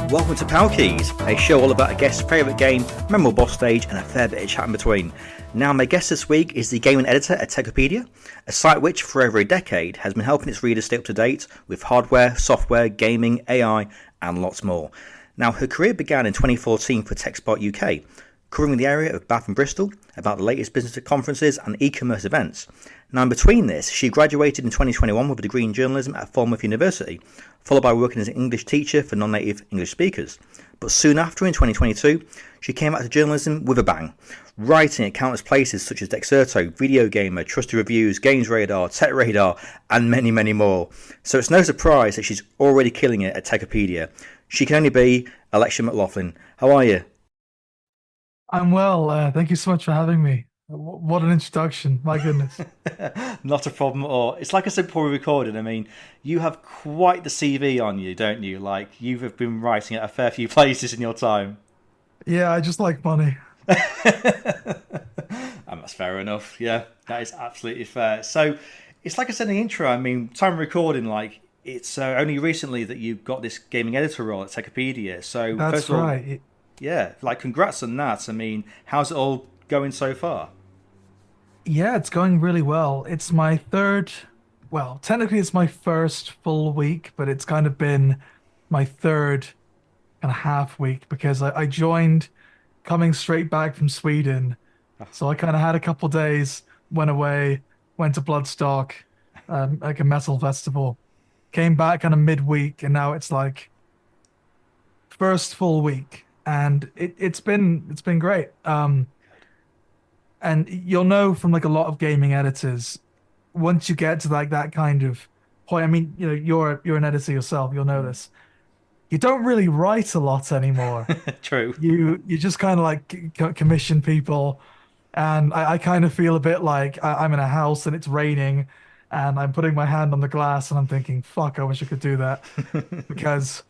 Welcome to Power Keys, a show all about a guest's favourite game, memorable boss stage, and a fair bit of chat in between. Now, my guest this week is the gaming editor at Techopedia, a site which, for over a decade, has been helping its readers stay up to date with hardware, software, gaming, AI, and lots more. Now, her career began in 2014 for TechSpot UK, covering the area of Bath and Bristol about the latest business conferences and e-commerce events. Now, in between this, she graduated in 2021 with a degree in journalism at Falmouth University, followed by working as an English teacher for non-native English speakers. But soon after, in 2022, she came back to journalism with a bang, writing at countless places such as Dexerto, Video Gamer, Trusted Reviews, Games Radar, Tech Radar, and many, many more. So it's no surprise that she's already killing it at Techopedia. She can only be Aleksha McLoughlin. How are you? I'm well. Thank you so much for having me. What an introduction. My goodness. Not a problem at all. It's like I said before we recorded, I mean, you have quite the CV on you, don't you? Like, you have been writing at a fair few places in your time. Yeah, I just like money. And that's fair enough. Yeah, that is absolutely fair. So, it's like I said in the intro, I mean, time of recording, like, it's only recently that you got this gaming editor role at Techopedia. So, That's first of all, right. yeah, like, congrats on that. I mean, how's it all going so far? Yeah, it's going really well. It's my third, well, technically it's my first full week, but it's kind of been my third and a half week because I joined coming straight back from Sweden. So I kind of had a couple days, went away, went to Bloodstock, like a metal festival, came back kind of midweek, and now it's like first full week, and it's been great. And you'll know from like a lot of gaming editors, once you get to like that kind of point, I mean, you know, you're an editor yourself, you'll know this. You don't really write a lot anymore. True. You just kind of like commission people, and I kind of feel a bit like I'm in a house and it's raining, and I'm putting my hand on the glass and I'm thinking, fuck, I wish I could do that because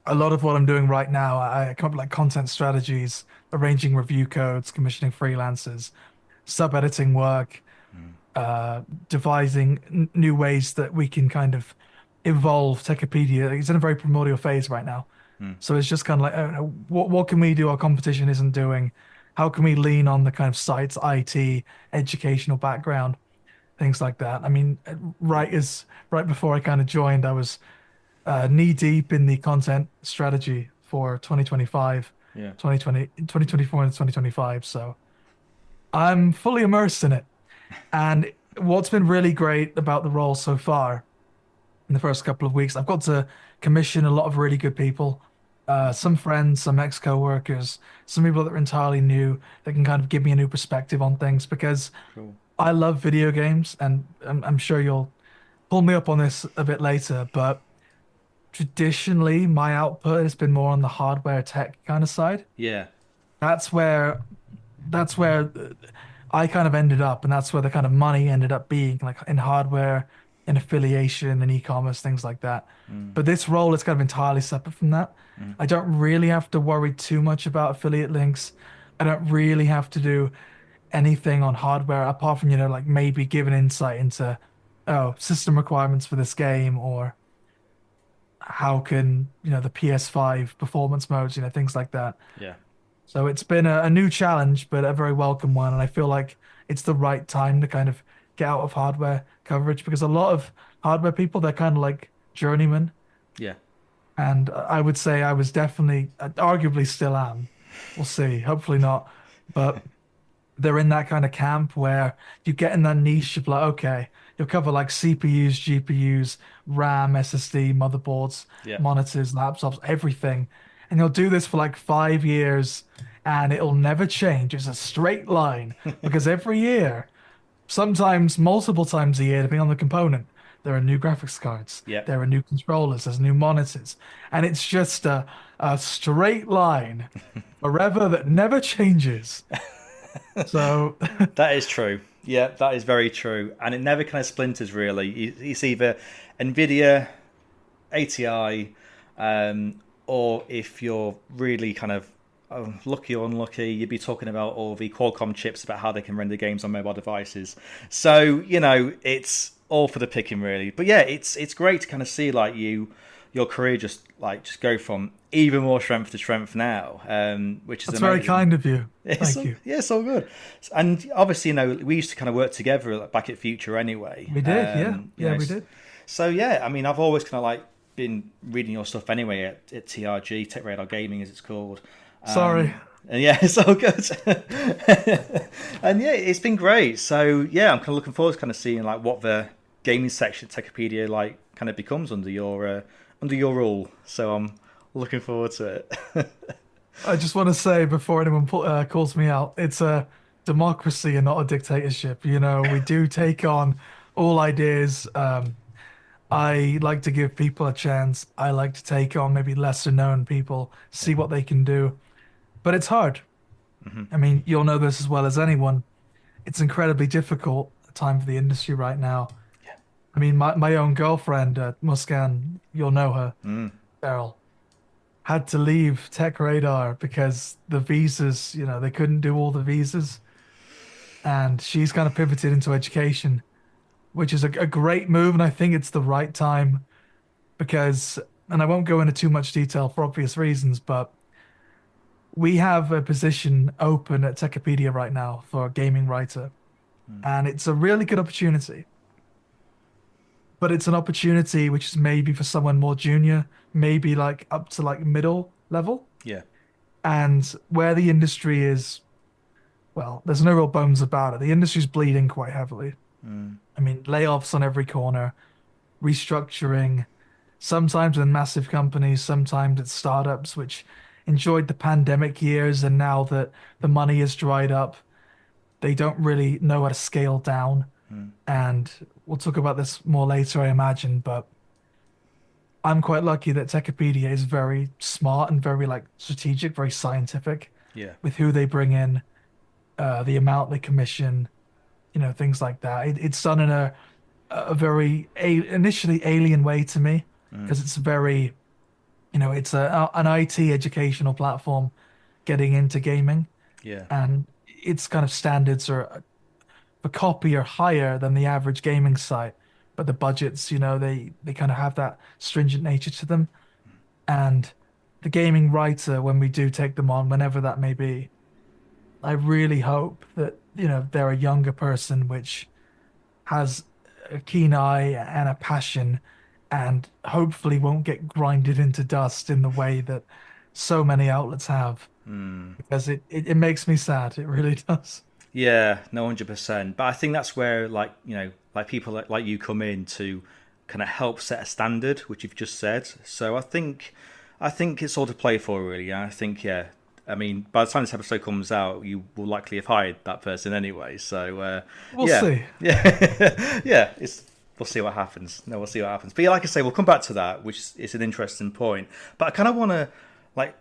a lot of what I'm doing right now, I come up with like content strategies, arranging review codes, commissioning freelancers, sub-editing work, devising new ways that we can kind of evolve Techopedia. It's in a very primordial phase right now. So it's just kind of like, oh, what can we do our competition isn't doing? How can we lean on the kind of site's IT, educational background, things like that? I mean, right before I kind of joined, I was knee deep in the content strategy for 2025, Yeah. 2024 and 2025. So I'm fully immersed in it. And what's been really great about the role so far in the first couple of weeks, I've got to commission a lot of really good people, some friends, some ex-co-workers, some people that are entirely new that can kind of give me a new perspective on things because Cool. I love video games, and I'm sure you'll pull me up on this a bit later, but traditionally my output has been more on the hardware tech kind of side. Yeah. That's where that's where I kind of ended up, and that's where the kind of money ended up being, like in hardware, in affiliation, and e-commerce, things like that. But this role is kind of entirely separate from that. I don't really have to worry too much about affiliate links. I don't really have to do anything on hardware apart from, you know, like maybe give an insight into, oh, system requirements for this game, or how can, you know, the PS5 performance modes, you know, things like that. Yeah. So it's been a new challenge, but a very welcome one. And I feel like it's the right time to kind of get out of hardware coverage because a lot of hardware people, they're kind of like journeymen. Yeah. And I would say I was definitely, arguably still am. We'll see. Hopefully not. But they're in that kind of camp where you get in that niche of like, okay, you'll cover like CPUs, GPUs, RAM, SSD, motherboards, Yeah. monitors, laptops, everything. And you'll do this for like 5 years and it'll never change. It's a straight line because every year, sometimes multiple times a year, depending on the component, there are new graphics cards, Yeah. there are new controllers, there's new monitors. And it's just a straight line forever that never changes. So That is true. Yeah, that is very true. And it never kind of splinters, really. It's either NVIDIA, ATI, or if you're really kind of lucky or unlucky, you'd be talking about all the Qualcomm chips about how they can render games on mobile devices. So it's all for the picking, really. But yeah, it's great to kind of see like your career just go from even more strength to strength now, which is That's very amazing. kind of you. It's Thank all, you. yeah, it's all good. And obviously, we used to kind of work together like, back at Future anyway. We did, yeah. Yeah, we did. So yeah, I mean, I've always kind of like been reading your stuff anyway at TRG, Tech Radar Gaming, as it's called. Sorry. And yeah, it's all good. And yeah, it's been great. So yeah, I'm kind of looking forward to kind of seeing like what the gaming section at Techopedia like kind of becomes under your rule. So I'm looking forward to it. I just want to say before anyone calls me out, it's a democracy and not a dictatorship. We do take on all ideas. I like to give people a chance. I like to take on maybe lesser known people, see what they can do. But it's hard. I mean, you'll know this as well as anyone. It's incredibly difficult time for the industry right now. Yeah. I mean, my own girlfriend, Muskan, you'll know her, Mm. Beryl, had to leave Tech Radar because the visas, they couldn't do all the visas. And she's kind of pivoted into education, which is a great move. And I think it's the right time because, and I won't go into too much detail for obvious reasons, but we have a position open at Techopedia right now for a gaming writer. And it's a really good opportunity. But it's an opportunity which is maybe for someone more junior, maybe like up to like middle level. Yeah. And where the industry is, well, there's no real bones about it. The industry's bleeding quite heavily. I mean, layoffs on every corner, restructuring, sometimes in massive companies, sometimes it's startups which enjoyed the pandemic years, and now that the money is dried up, they don't really know how to scale down. And we'll talk about this more later, I imagine, but I'm quite lucky that Techopedia is very smart and very like strategic, very scientific Yeah. with who they bring in, the amount they commission, things like that. It's done in a very initially alien way to me because it's very, it's an IT educational platform getting into gaming, Yeah. and its kind of standards are a copy are higher than the average gaming site, but the budgets, they kind of have that stringent nature to them. And the gaming writer, when we do take them on, whenever that may be, I really hope that, they're a younger person which has a keen eye and a passion and hopefully won't get grinded into dust in the way that so many outlets have. Because it makes me sad. It really does. Yeah, no, 100%. But I think that's where, like, like people like you come in to kind of help set a standard, which you've just said. So I think it's all to play for, really. I think, yeah. I mean, by the time this episode comes out, you will likely have hired that person anyway. So, We'll yeah, see. yeah, yeah. We'll see what happens. No, we'll see what happens. But yeah, like I say, we'll come back to that, which is an interesting point. But I kind of want to like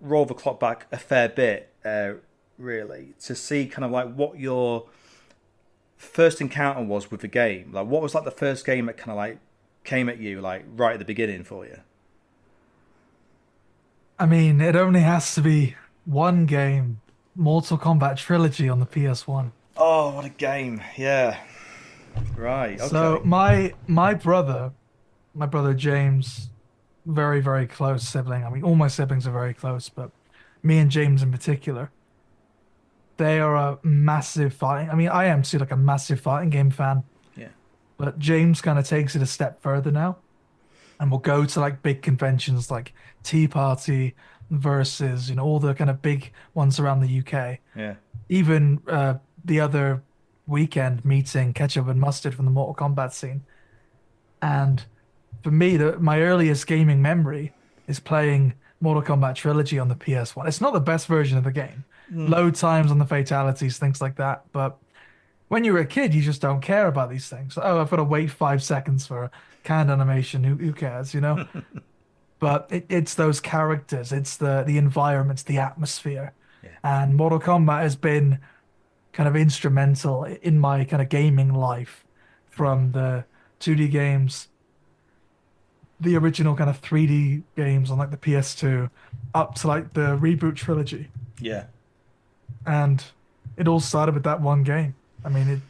roll the clock back a fair bit. Really, to see kind of like what your first encounter was with the game. Like, what was like the first game that kind of like came at you like right at the beginning for you? I mean, it only has to be one game, Mortal Kombat Trilogy on the PS1. Oh, what a game! Yeah, right. So Okay. my brother James, very, very close sibling. I mean, all my siblings are very close, but me and James in particular, they are a massive fighting. I mean, I am too, like a massive fighting game fan, Yeah. but James kind of takes it a step further now, and we'll go to like big conventions like Tea Party versus, all the kind of big ones around the UK. Yeah. Even the other weekend meeting Ketchup and Mustard from the Mortal Kombat scene. And for me, my earliest gaming memory is playing Mortal Kombat Trilogy on the PS1. It's not the best version of the game. Load times on the fatalities, things like that. But when you're a kid, you just don't care about these things. Oh, I've got to wait 5 seconds for a canned animation. Who cares, But it's those characters, it's the environments, the atmosphere. Yeah. And Mortal Kombat has been kind of instrumental in my kind of gaming life from the 2D games the original kind of 3D games on like the PS2 up to like the reboot trilogy. Yeah. And it all started with that one game. I mean,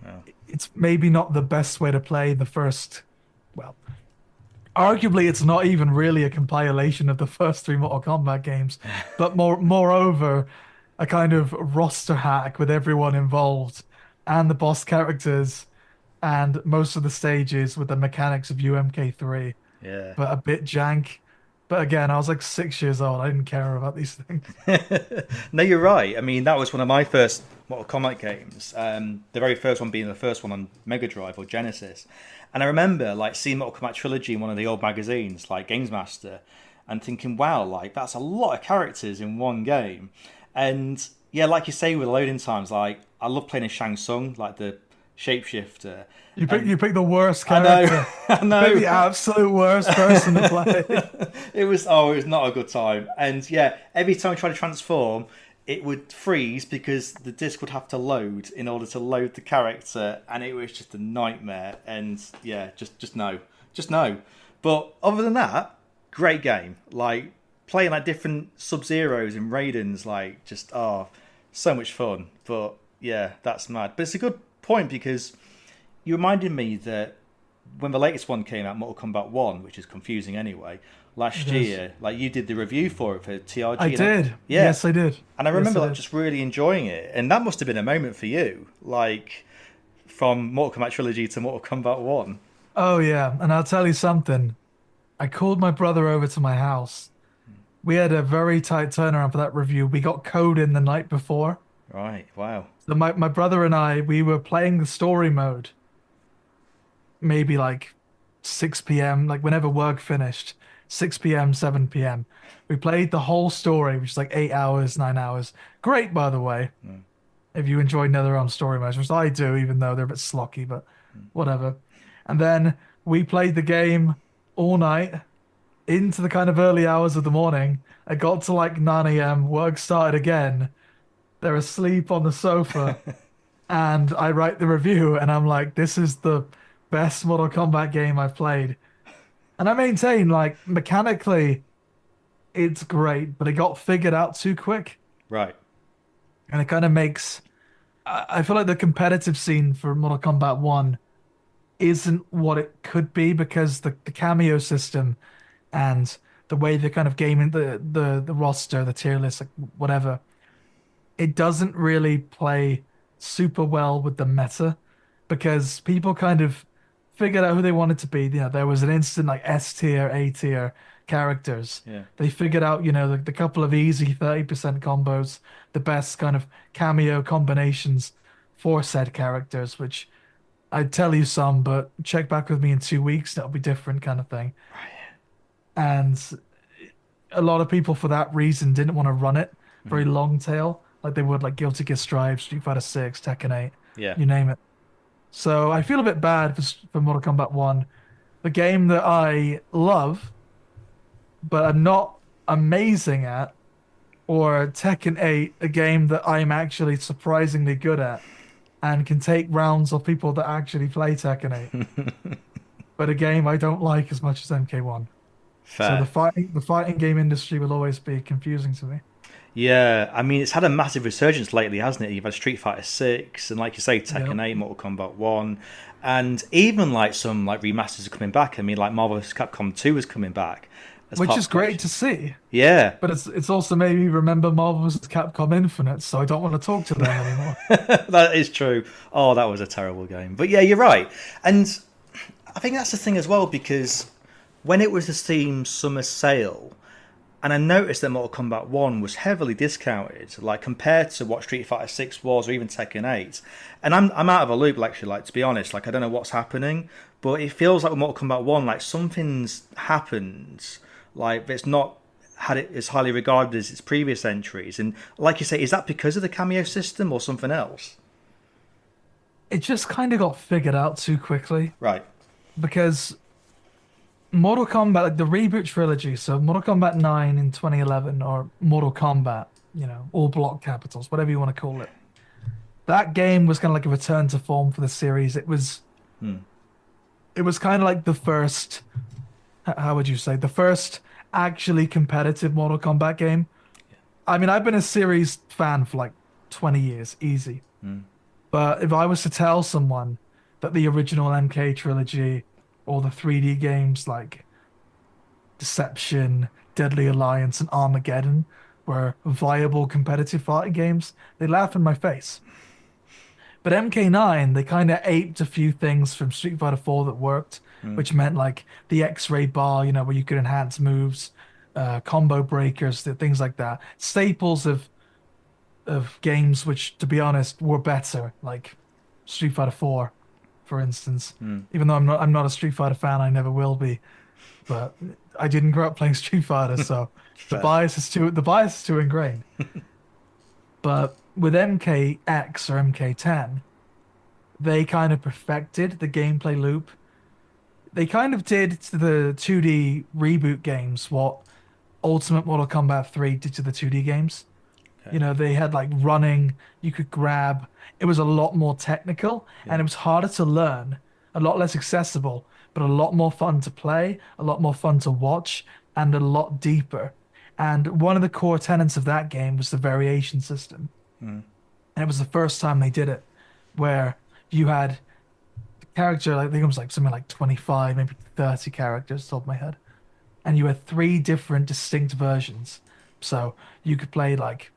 Wow. it's maybe not the best way to play the first, well, arguably it's not even really a compilation of the first three Mortal Kombat games, but moreover, a kind of roster hack with everyone involved and the boss characters and most of the stages with the mechanics of UMK3, Yeah. but a bit jank. But again, I was like 6 years old. I didn't care about these things. No, you're right. I mean, that was one of my first Mortal Kombat games. The very first one being the first one on Mega Drive or Genesis. And I remember like seeing Mortal Kombat Trilogy in one of the old magazines, like Games Master, and thinking, wow, like that's a lot of characters in one game. And yeah, like you say with loading times, like I love playing as Shang Tsung, like the shapeshifter. You pick the worst I know, character. I You pick the know. absolute worst person to play. It was not a good time. And yeah, every time I tried to transform, it would freeze because the disc would have to load in order to load the character, and it was just a nightmare. And yeah, just no, just no. But other than that, great game. Like playing like different Sub Zeros and Raidens, like just so much fun. But yeah, that's mad. But it's a good point because you reminded me that when the latest one came out, Mortal Kombat 1, which is confusing anyway, last It is. year, like you did the review for it for TRG. I did. Yeah. Yes, I did. And I Yes, remember I like did. just really enjoying it. And that must have been a moment for you, like from Mortal Kombat Trilogy to Mortal Kombat 1. Oh yeah, and I'll tell you something. I called my brother over to my house. We had a very tight turnaround for that review. We got code in the night before. Right, wow. So my brother and I, we were playing the story mode, maybe like 6 p.m., like whenever work finished, 6 p.m., 7 p.m. We played the whole story, which is like 8 hours, 9 hours. Great, by the way, if you enjoy NetherRealm story modes, which I do, even though they're a bit slocky, but whatever. And then we played the game all night into the kind of early hours of the morning. I got to like 9 a.m., work started again. They're asleep on the sofa, and I write the review, and I'm like, this is the best Mortal Kombat game I've played. And I maintain, like, mechanically, it's great, but it got figured out too quick. Right. And it kind of makes. I feel like the competitive scene for Mortal Kombat 1 isn't what it could be because the cameo system and the way the kind of game in the roster, the tier list, like whatever, it doesn't really play super well with the meta because people kind of figured out who they wanted to be. You know, there was an instant like S tier, A tier characters. Yeah. They figured out, you know, the couple of easy 30% combos, the best kind of cameo combinations for said characters, which I'd tell you some, but check back with me in 2 weeks, that'll be different kind of thing. And a lot of people for that reason didn't want to run it very long tail, like they would like Guilty Gear Strive, Street Fighter 6, Tekken 8, Yeah. you name it. So I feel a bit bad for Mortal Kombat 1, the game that I love, but I'm not amazing at, or Tekken 8, a game that I'm actually surprisingly good at and can take rounds of people that actually play Tekken 8, but a game I don't like as much as MK1. So Fair. the fighting game industry will always be confusing to me. Yeah, I mean, it's had a massive resurgence lately, hasn't it? You've had Street Fighter 6, and like you say, Yep. Tekken 8, Mortal Kombat 1, and even like some like remasters are coming back. I mean, like Marvel vs. Capcom 2 is coming back. As Which part is of great to see. Yeah, But it's also made me remember Marvel vs. Capcom Infinite, so I don't want to talk to them anymore. that is true. Oh, that was a terrible game. But yeah, you're right. And I think that's the thing as well, because when it was the Steam Summer Sale, and I noticed that Mortal Kombat 1 was heavily discounted, like compared to what Street Fighter 6 was, or even Tekken 8. And I'm out of a loop, actually, like, to be honest. Like, I don't know what's happening, but it feels like with Mortal Kombat 1, like, something's happened. Like, it's not had it as highly regarded as its previous entries. And like you say, is that because of the cameo system or something else? It just kind of got figured out too quickly Right. because Mortal Kombat, like the reboot trilogy, so Mortal Kombat 9 in 2011 or Mortal Kombat, you know, all block capitals, whatever you want to call it. That game was kind of like a return to form for the series. It was kind of like the first how would you say, the first actually competitive Mortal Kombat game. I mean, I've been a series fan for like 20 years, easy. But if I was to tell someone that the original MK trilogy or the 3D games like Deception, Deadly Alliance, and Armageddon were viable competitive fighting games, they laugh in my face. But MK9, they kind of aped a few things from Street Fighter 4 that worked, which meant like the X-ray bar, where you could enhance moves, combo breakers, things like that. Staples of games which, to be honest, were better, like Street Fighter 4, for instance. Even though I'm not a Street Fighter fan, I never will be. But I didn't grow up playing Street Fighter, so Fair. the bias is too ingrained. But with MKX or MK10, they kind of perfected the gameplay loop. They kind of did to the 2D reboot games what Ultimate Mortal Kombat 3 did to the 2D games. Okay. They had like running, you could grab. It was a lot more technical Yeah. and it was harder to learn, a lot less accessible, but a lot more fun to play, a lot more fun to watch, and a lot deeper. And one of the core tenets of that game was the variation system. And it was the first time they did it, where you had the character, like, I think it was like something like 25, maybe 30 characters, off the top of my head. And you had three different distinct versions. So you could play like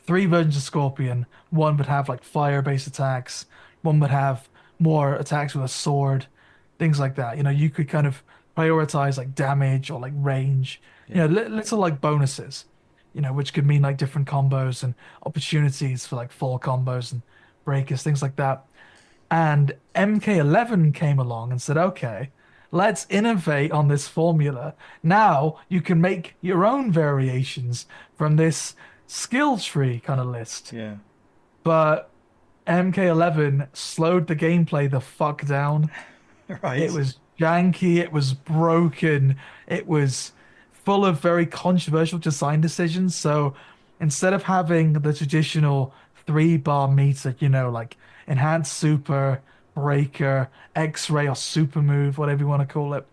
three versions of Scorpion. One would have like fire-based attacks. One would have more attacks with a sword, things like that. You could kind of prioritize like damage or like range. Little like bonuses. Which could mean like different combos and opportunities for like full combos and breakers, things like that. And MK11 came along and said, okay, let's innovate on this formula. Now you can make your own variations from this skill tree kind of list. Yeah. But MK11 slowed the gameplay the fuck down. It Right. was janky, it was broken, it was full of very controversial design decisions. So instead of having the traditional three bar meter, like enhanced super, breaker, X-ray or super move, whatever you want to call it,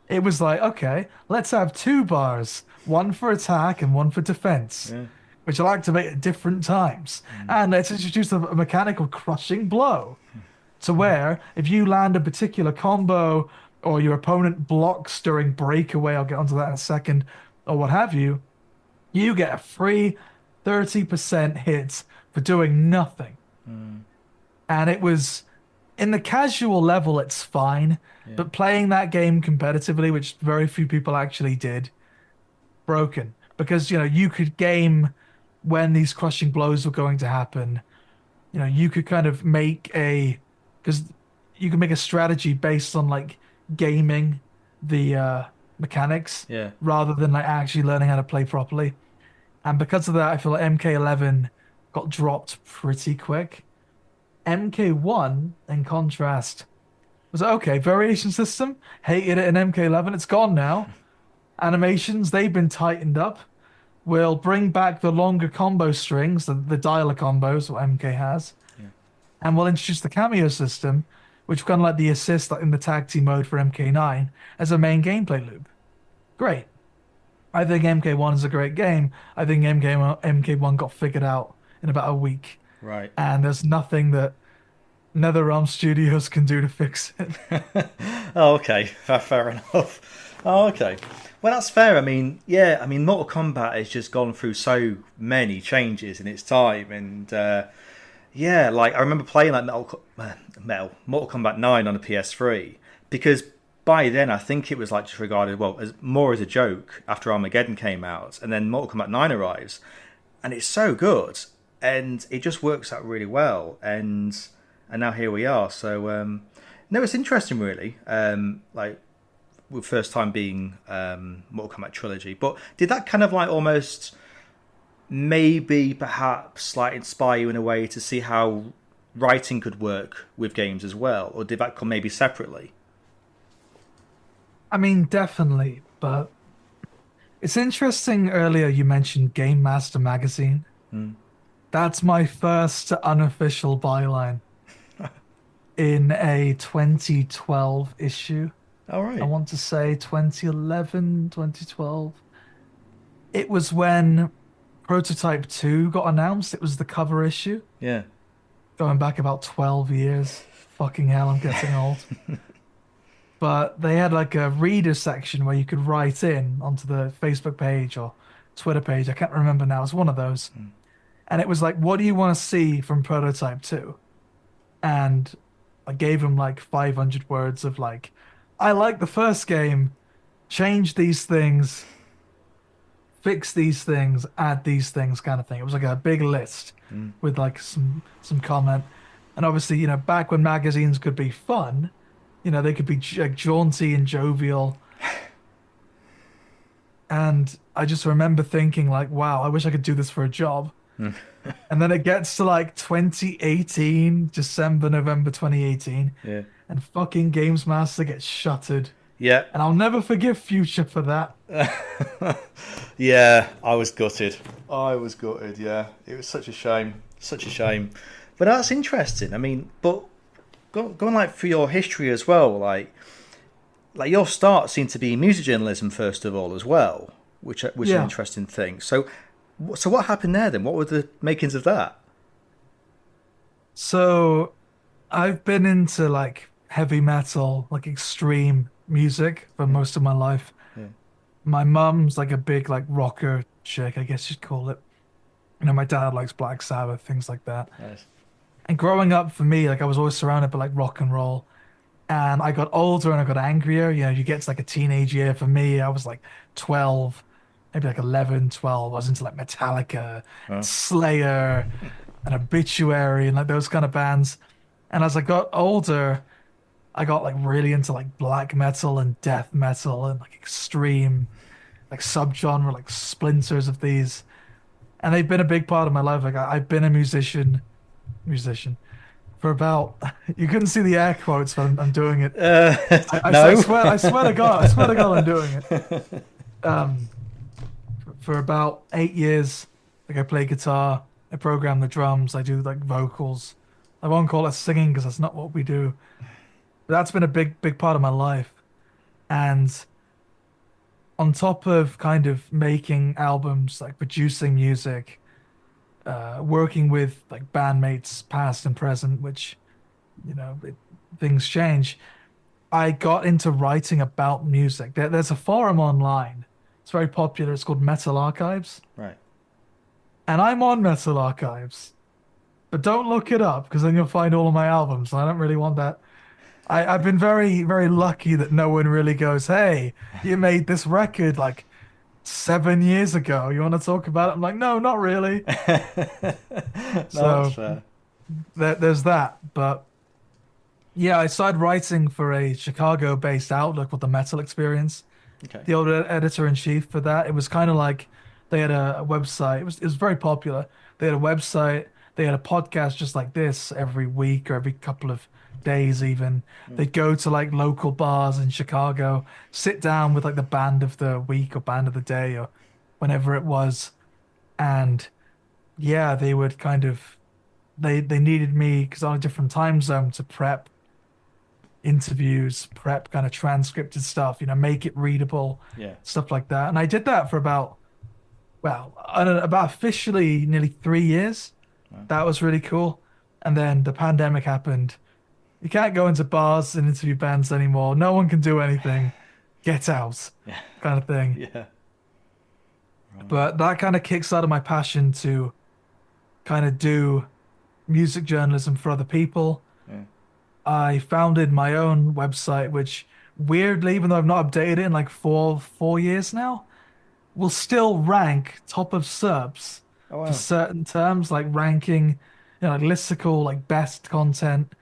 it was like, okay, let's have two bars, one for attack and one for defense, Yeah. which will activate at different times. And let's introduce a mechanical crushing blow to where if you land a particular combo or your opponent blocks during breakaway, I'll get onto that in a second, or what have you, you get a free 30% hit for doing nothing. And it was in the casual level, it's fine, but playing that game competitively, which very few people actually did, broken because you could game when these crushing blows were going to happen. You could kind of make because you can make a strategy based on like gaming the mechanics Yeah. rather than like actually learning how to play properly. And because of that, I feel like MK11 got dropped pretty quick. MK1, in contrast, was like, okay, variation system, hated it in MK11, it's gone now. Animations, they've been tightened up. We'll bring back the longer combo strings, the dialer combos, what MK has. And we'll introduce the cameo system, which kind of like the assist like in the tag team mode for MK9 as a main gameplay loop. Great. I think MK1 is a great game. I think MK1 got figured out in about a week. Right. And there's nothing that NetherRealm Studios can do to fix it. Oh, okay. Fair enough. Oh, okay. Well, that's fair. I mean, yeah. I mean, Mortal Kombat has just gone through so many changes in its time, and yeah, like I remember playing like Mortal Kombat 9 on a PS3 because by then I think it was like just regarded as more as a joke after Armageddon came out, and then Mortal Kombat 9 arrives, and it's so good, and it just works out really well, and now here we are. So no, it's interesting really. Like with first time being Mortal Kombat trilogy, but did that kind of like almost maybe perhaps like inspire you in a way to see how writing could work with games as well, or did that come maybe separately? I mean, definitely, but it's interesting. Earlier, you mentioned Game Master Magazine. That's my first unofficial byline in a 2012 issue. All I right. want to say 2011, 2012. It was when Prototype 2 got announced. It was the cover issue, Yeah. going back about 12 years. Fucking hell, I'm getting old. But they had like a reader section where you could write in onto the Facebook page or Twitter page. I can't remember now. It's one of those. And it was like, what do you want to see from Prototype 2? And I gave him like 500 words of like, I like the first game, change these things, fix these things, add these things, kind of thing. It was like a big list with like some comment. And obviously, back when magazines could be fun, they could be like jaunty and jovial. And I just remember thinking like, wow, I wish I could do this for a job. And then it gets to like 2018, December, November 2018, Yeah. and fucking Games Master gets shuttered. Yeah. And I'll never forgive Future for that. Yeah, I was gutted. I was gutted, yeah. It was such a shame. Such a shame. But that's interesting. I mean, but going like through your history as well, like your start seemed to be music journalism first of all as well, which is an Yeah. interesting thing. So what happened there then? What were the makings of that? So I've been into like heavy metal, like extreme music for Yeah, most of my life. yeah, My mum's like a big like rocker chick, I guess you'd call it. My dad likes Black Sabbath, things like that. nice. And growing up for me, like I was always surrounded by like rock and roll. And I got older and I got angrier. You get to like a teenage year. For me, I was like 12, maybe like 11, 12. I was into like Metallica, Oh, Slayer, and Obituary, and like those kind of bands. And as I got older, I got like really into like black metal and death metal and like extreme, like subgenre, like splinters of these. And they've been a big part of my life. Like I've been a musician for about, you couldn't see the air quotes, but I'm doing it. I no. swear to God, I'm doing it. Um, for about 8 years, like I play guitar, I program the drums, I do like vocals. I won't call it singing because that's not what we do. But that's been a big part of my life. And on top of kind of making albums, like producing music, working with like bandmates, past and present, which, things change. I got into writing about music. There's a forum online. It's very popular. It's called Metal Archives. Right. And I'm on Metal Archives. But don't look it up because then you'll find all of my albums. I don't really want that. I've been very, very lucky that no one really goes, hey, you made this record like 7 years ago. You want to talk about it? I'm like, no, not really. No, that's So fair. there's that. But yeah, I started writing for a Chicago-based outlet called The Metal Experience. Okay. The old editor-in-chief for that. It was kind of like they had a website. It was very popular. They had a website. They had a podcast just like this every week or every couple of days even. They'd go to like local bars in Chicago, sit down with like the band of the week or band of the day or whenever it was, and yeah, they would kind of they needed me because on a different time zone to prep interviews, prep kind of transcripted stuff, make it readable, Yeah. stuff like that. And I did that for about, well, I don't know, about officially nearly 3 years. Wow. That was really cool. And then the pandemic happened. You can't go into bars and interview bands anymore. No one can do anything. Get out, Yeah. kind of thing. Yeah. Right. But that kind of kicks out of my passion to kind of do music journalism for other people. Yeah. I founded my own website, which weirdly, even though I've not updated it in like four years now, will still rank top of SERPs Oh for wow. certain terms, like ranking, like listicle, like best content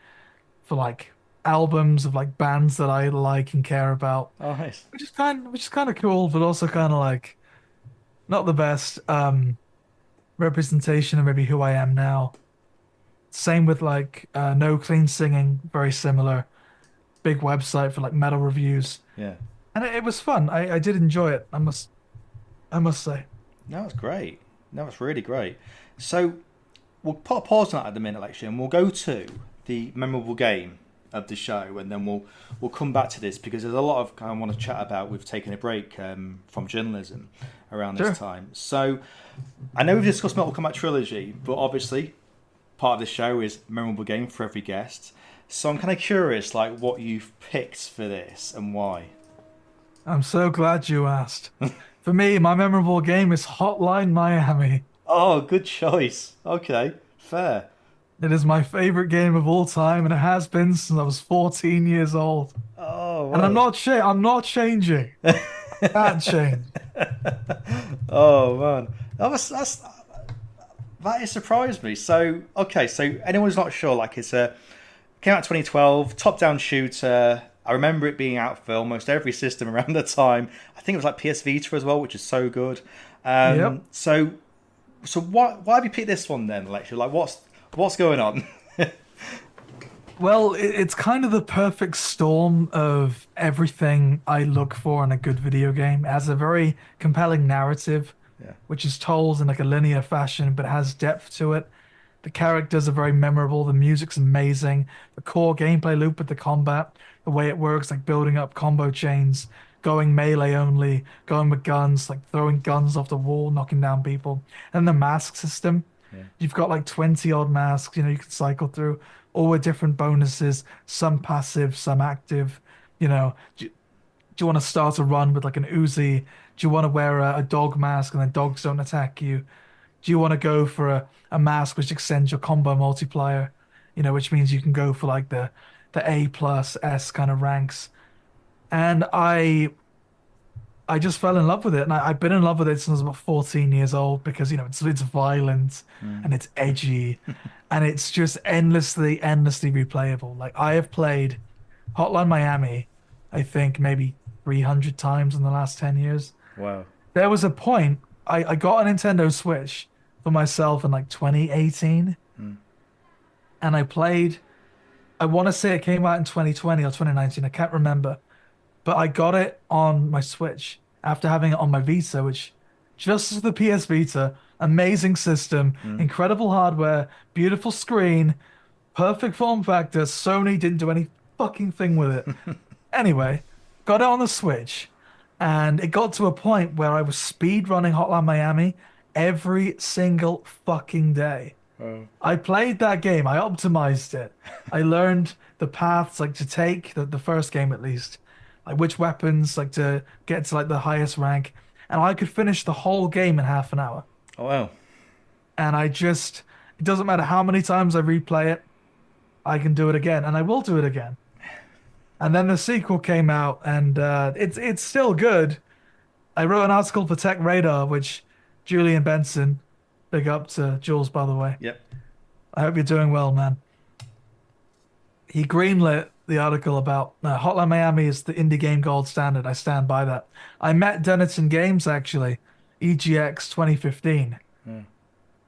for like albums of like bands that I like and care about, Oh nice. which is kind of cool, but also kind of like not the best representation of maybe who I am now. Same with like No Clean Singing, very similar. Big website for like metal reviews, Yeah. and it was fun. I did enjoy it. I must say. No, it's great. No, it's really great. So we'll put a pause on that at the minute, actually, and we'll go to the memorable game of the show, and then we'll come back to this because there's a lot of I want to chat about. We've taken a break from journalism around this time, so I know we've discussed Mortal Kombat Trilogy, but obviously part of the show is memorable game for every guest. So I'm kind of curious, like what you've picked for this and why. I'm so glad you asked. For me, my memorable game is Hotline Miami. Oh, good choice. Okay, fair. It is my favorite game of all time, and it has been since I was 14 years old. Oh, wow. And I'm not changing. I can't change. Oh man, that has surprised me. So okay, so anyone's not sure, like came out 2012, top-down shooter. I remember it being out for almost every system around the time. I think it was like PS Vita as well, which is so good. Yep. So why have you picked this one then, Aleksha? Like what's going on? Well, it's kind of the perfect storm of everything I look for in a good video game. It has a very compelling narrative, Yeah. which is told in like a linear fashion, but has depth to it. The characters are very memorable. The music's amazing. The core gameplay loop with the combat, the way it works, like building up combo chains, going melee only, going with guns, like throwing guns off the wall, knocking down people. And the mask system. Yeah. You've got like 20 odd masks, you can cycle through, all with different bonuses, some passive, some active. Do you want to start a run with like an Uzi? Do you want to wear a dog mask and then dogs don't attack you? Do you want to go for a mask which extends your combo multiplier? Which means you can go for like the A plus S kind of ranks. And I just fell in love with it, and I've been in love with it since I was about 14 years old because it's violent and it's edgy, and it's just endlessly replayable. Like I have played Hotline Miami, I think maybe 300 times in the last 10 years. Wow. There was a point I got a Nintendo Switch for myself in like 2018, and I played. I want to say it came out in 2020 or 2019. I can't remember. But I got it on my Switch after having it on my Vita, which just as the PS Vita, amazing system, incredible hardware, beautiful screen, perfect form factor. Sony didn't do any fucking thing with it. Anyway, got it on the Switch, and it got to a point where I was speed running Hotline Miami every single fucking day. Oh. I played that game. I optimized it. I learned the paths like to take the first game at least. Like which weapons like to get to like the highest rank, and I could finish the whole game in half an hour. Oh wow. And it doesn't matter how many times I replay it, I can do it again, and I will do it again. And then the sequel came out, and it's still good. I wrote an article for Tech Radar, which Julian Benson, big up to Jules by the way. Yep. I hope you're doing well, man. He greenlit the article about Hotline Miami is the indie game gold standard. I stand by that. I met Denison Games actually, EGX 2015,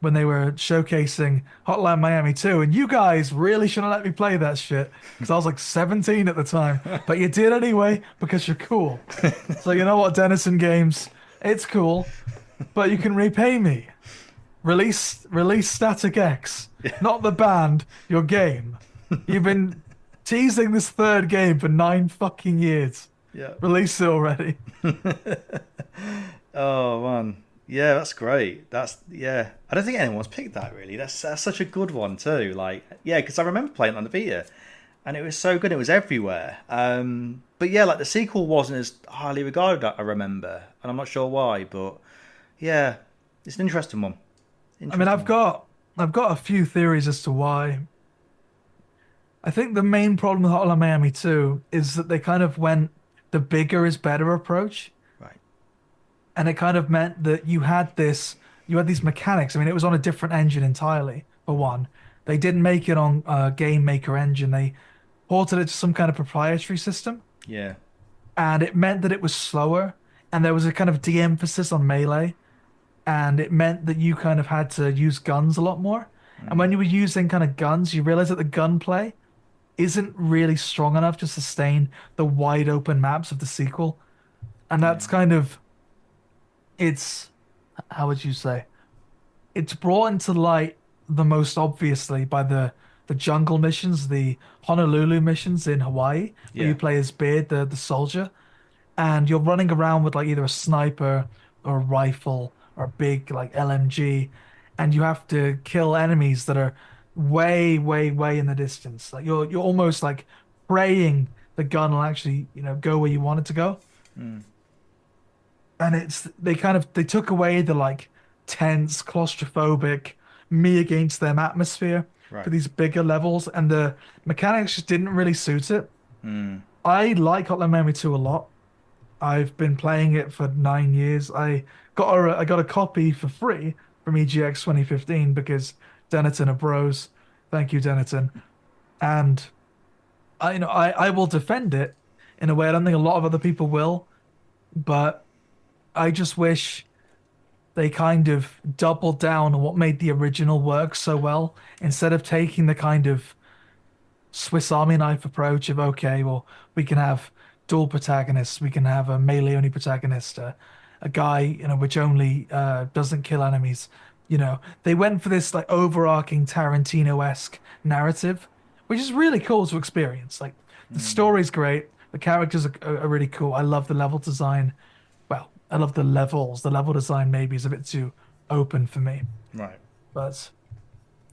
when they were showcasing Hotline Miami 2, and you guys really shouldn't let me play that shit because I was like 17 at the time, but you did anyway because you're cool. So you know what, Denison Games, it's cool, but you can repay me. Release Static X, not the band, your game. You've been teasing this third game for 9 fucking years. Yeah. Release it already. Oh man. Yeah, that's great. I don't think anyone's picked that really. That's such a good one too. Like, yeah, because I remember playing it on the Vita, and it was so good. It was everywhere. But yeah, like the sequel wasn't as highly regarded. I remember, and I'm not sure why. But yeah, it's an interesting one. I've got a few theories as to why. I think the main problem with Hotline Miami 2 is that they kind of went the bigger is better approach. Right. And it kind of meant that you had these mechanics. I mean, it was on a different engine entirely, for one. They didn't make it on a Game Maker engine. They ported it to some kind of proprietary system. Yeah. And it meant that it was slower, and there was a kind of de-emphasis on melee. And it meant that you kind of had to use guns a lot more. And when you were using kind of guns, you realize that the gunplay isn't really strong enough to sustain the wide open maps of the sequel. And that's kind of, how would you say? It's brought into light the most obviously by the the jungle missions, the Honolulu missions in Hawaii, where Yeah. you play as Beard, the soldier, and you're running around with like either a sniper or a rifle or a big like LMG, and you have to kill enemies that are way, way, way in the distance. Like you're almost like praying the gun will actually, go where you want it to go. And they took away the like tense, claustrophobic, me against them atmosphere for Right. these bigger levels, and the mechanics just didn't really suit it. I like Hotline Miami 2 a lot. I've been playing it for 9 years. I got a copy for free from EGX 2015 because Dennerton are bros. Thank you, Dennerton. And I will defend it in a way I don't think a lot of other people will, but I just wish they kind of doubled down on what made the original work so well instead of taking the kind of Swiss Army knife approach of okay, well, we can have dual protagonists, we can have a melee only protagonist, a guy which only doesn't kill enemies. They went for this like overarching Tarantino-esque narrative, which is really cool to experience. Like the story's great, the characters are really cool. I love the level design. Well, I love the levels. The level design maybe is a bit too open for me, Right. but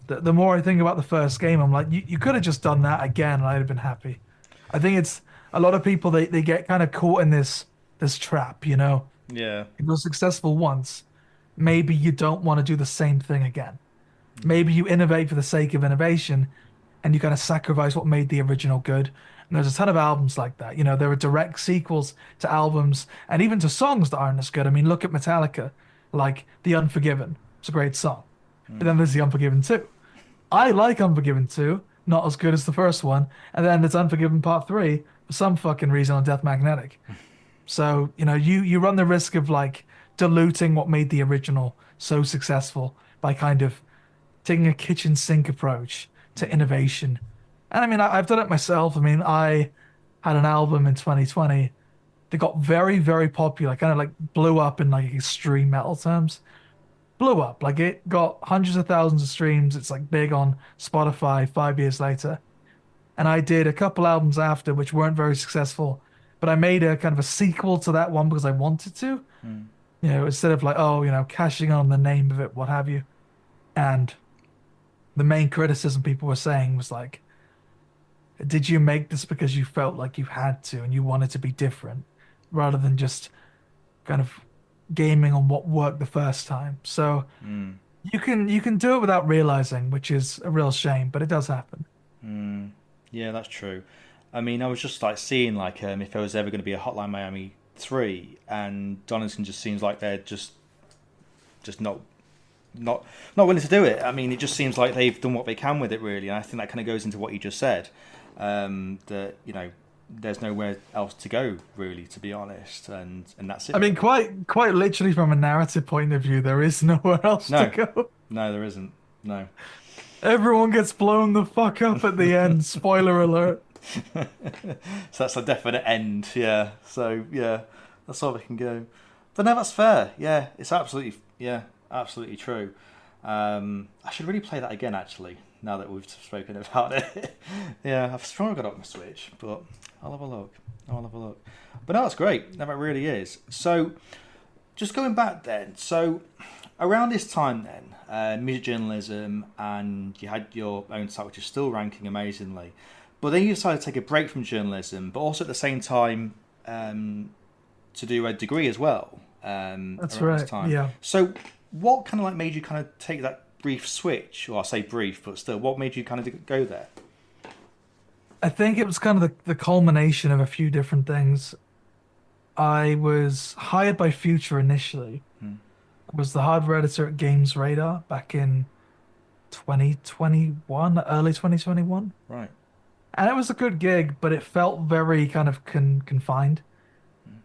the more I think about the first game, I'm like, you could have just done that again, and I'd have been happy. I think it's a lot of people they get kind of caught in this trap, Yeah. If you're successful once, maybe you don't want to do the same thing again. Maybe you innovate for the sake of innovation, and you kind of sacrifice what made the original good. And there's a ton of albums like that. There are direct sequels to albums and even to songs that aren't as good. I mean, look at Metallica, like The Unforgiven. It's a great song. But then there's The Unforgiven 2. I like Unforgiven 2, not as good as the first one. And then there's Unforgiven Part 3 for some fucking reason on Death Magnetic. So, you run the risk of like diluting what made the original so successful by kind of taking a kitchen sink approach to innovation. And I mean, I've done it myself. I mean, I had an album in 2020 that got very, very popular, kind of like blew up in like extreme metal terms. Blew up. Like it got hundreds of thousands of streams. It's like big on Spotify 5 years later. And I did a couple albums after, which weren't very successful. But I made a kind of a sequel to that one because I wanted to, instead of like, oh, cashing on the name of it, what have you. And the main criticism people were saying was like, did you make this because you felt like you had to and you wanted to be different rather than just kind of gaming on what worked the first time? So you can do it without realizing, which is a real shame, but it does happen. Yeah, that's true. I mean, I was just like seeing like if there was ever going to be a Hotline Miami 3, and Donaldson just seems like they're just not willing to do it. I mean, it just seems like they've done what they can with it, really. And I think that kind of goes into what you just said. That there's nowhere else to go, really, to be honest, and that's it. I mean, quite literally from a narrative point of view, there is nowhere else to No, go. no, there isn't. No. Everyone gets blown the fuck up at the end. Spoiler alert. So that's a definite end. Yeah. So yeah, that's all we can go. But no, that's fair. Yeah, it's absolutely true. I should really play that again, actually. Now that we've spoken about it. Yeah, I've strongly got it on my Switch, but I'll have a look. But no, it's great. No, it really is. So, just going back then. So, around this time then, music journalism, and you had your own site, which is still ranking amazingly. But then you decided to take a break from journalism, but also at the same time to do a degree as well. That's around this right. time. Yeah. So, what kind of like made you kind of take that brief switch? Or I say brief, but still, what made you kind of go there? I think it was kind of the culmination of a few different things. I was hired by Future initially. I was the hardware editor at Games Radar back in 2021, early 2021. Right. And it was a good gig, but it felt very kind of confined.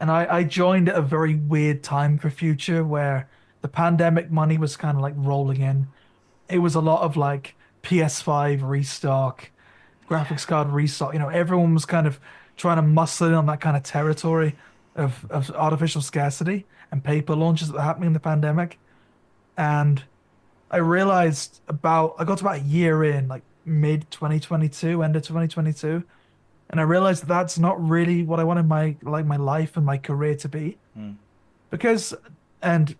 And I joined at a very weird time for Future where the pandemic money was kind of like rolling in. It was a lot of like PS5 restock, graphics card restock. Everyone was kind of trying to muscle in on that kind of territory of artificial scarcity and paper launches that were happening in the pandemic. And I realized I got to about a year in, like mid 2022, end of 2022, and I realized that that's not really what I wanted my life and my career to be. Mm. Because, and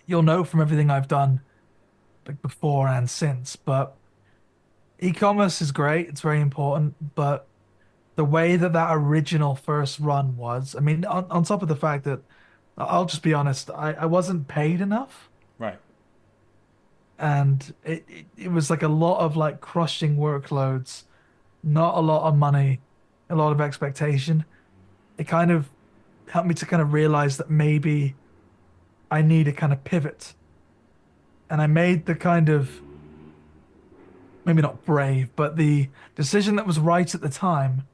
you'll know from everything I've done like before and since, but e-commerce is great, it's very important, but the way that that original first run was, I mean, on top of the fact that I'll just be honest, I wasn't paid enough, Right. and it was like a lot of like crushing workloads, not a lot of money, a lot of expectation. It kind of helped me to kind of realize that maybe I need to kind of pivot. And I made the kind of, maybe not brave, but the decision that was right at the time.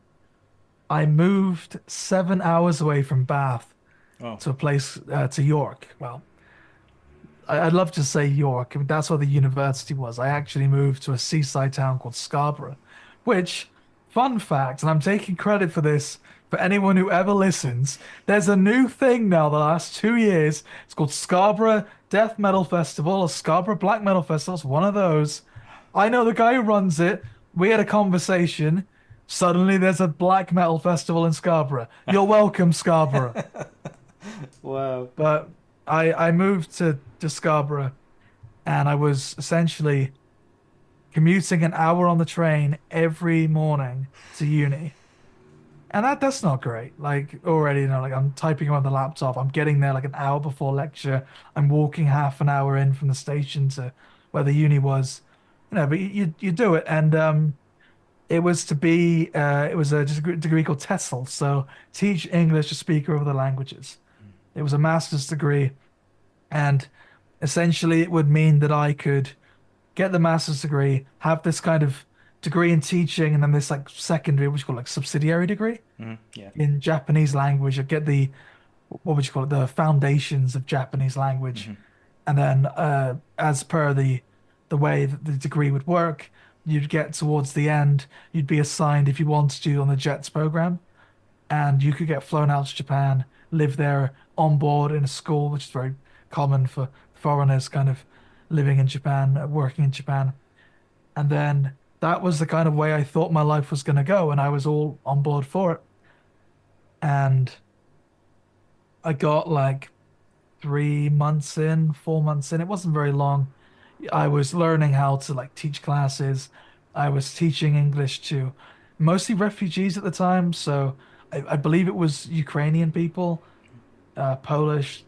I moved 7 hours away from Bath Oh. to a place, to York. Well, I'd love to say York. I mean, that's where the university was. I actually moved to a seaside town called Scarborough, which, fun fact, and I'm taking credit for this for anyone who ever listens, there's a new thing now the last 2 years. It's called Scarborough Death Metal Festival or Scarborough Black Metal Festival. It's one of those. I know the guy who runs it. We had a conversation. Suddenly there's a black metal festival in Scarborough. You're welcome, Scarborough. Wow. But I moved to Scarborough, and I was essentially commuting an hour on the train every morning to uni. And that's not great. Like already, like I'm typing on the laptop. I'm getting there like an hour before lecture. I'm walking half an hour in from the station to where the uni was. But you do it, and it was to be it was a degree called TESOL, so teach English to speak over the languages. It was a master's degree, and essentially it would mean that I could get the master's degree, have this kind of degree in teaching, and then this like secondary, which is called like subsidiary degree Yeah. in Japanese language. I'd get the what would you call it, the foundations of Japanese language, and then as per the way that the degree would work, you'd get towards the end, you'd be assigned if you wanted to on the JETS program, and you could get flown out to Japan, live there on board in a school, which is very common for foreigners kind of living in Japan, working in Japan. And then that was the kind of way I thought my life was going to go, and I was all on board for it. And I got like 3 months in, 4 months in. It wasn't very long. I was learning how to like teach classes. I was teaching English to mostly refugees at the time. So I believe it was Ukrainian people, Polish.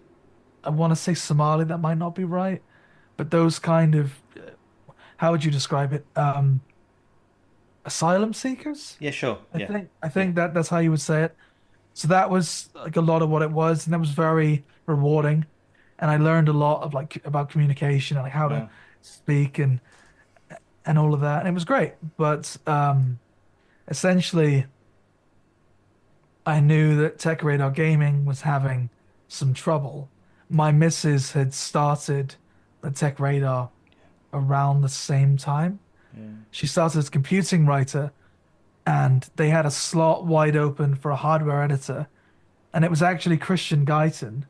I want to say Somali. That might not be right, but those kind of, how would you describe it? Asylum seekers. Yeah, sure. I Yeah. think I think that's how you would say it. So that was like a lot of what it was, and that was very rewarding. And I learned a lot of like about communication and like how to Wow. speak and all of that. And it was great. But essentially, I knew that Tech Radar Gaming was having some trouble. My missus had started the Tech Radar around the same time. Yeah. She started as a computing writer, and they had a slot wide open for a hardware editor. And it was actually Christian Guyton.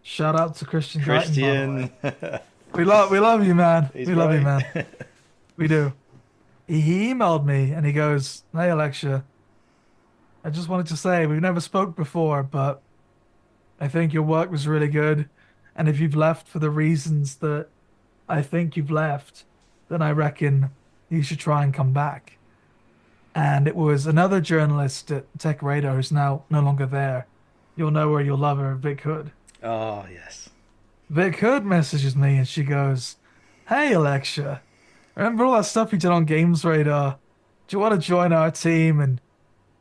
Shout out to Christian Guyton, by the way. Christian. We love you, man. He's We love you, right. man. We do. He emailed me and he goes, "Hey Alexa, I just wanted to say we've never spoke before, but I think your work was really good. And if you've left for the reasons that I think you've left, then I reckon you should try and come back." And it was another journalist at Tech Radar who's now no longer there. You'll know her, you'll love her, Vic Hood. Oh, yes. Vic Hood messages me and she goes, "Hey Alexa, remember all that stuff you did on Games Radar? Do you want to join our team and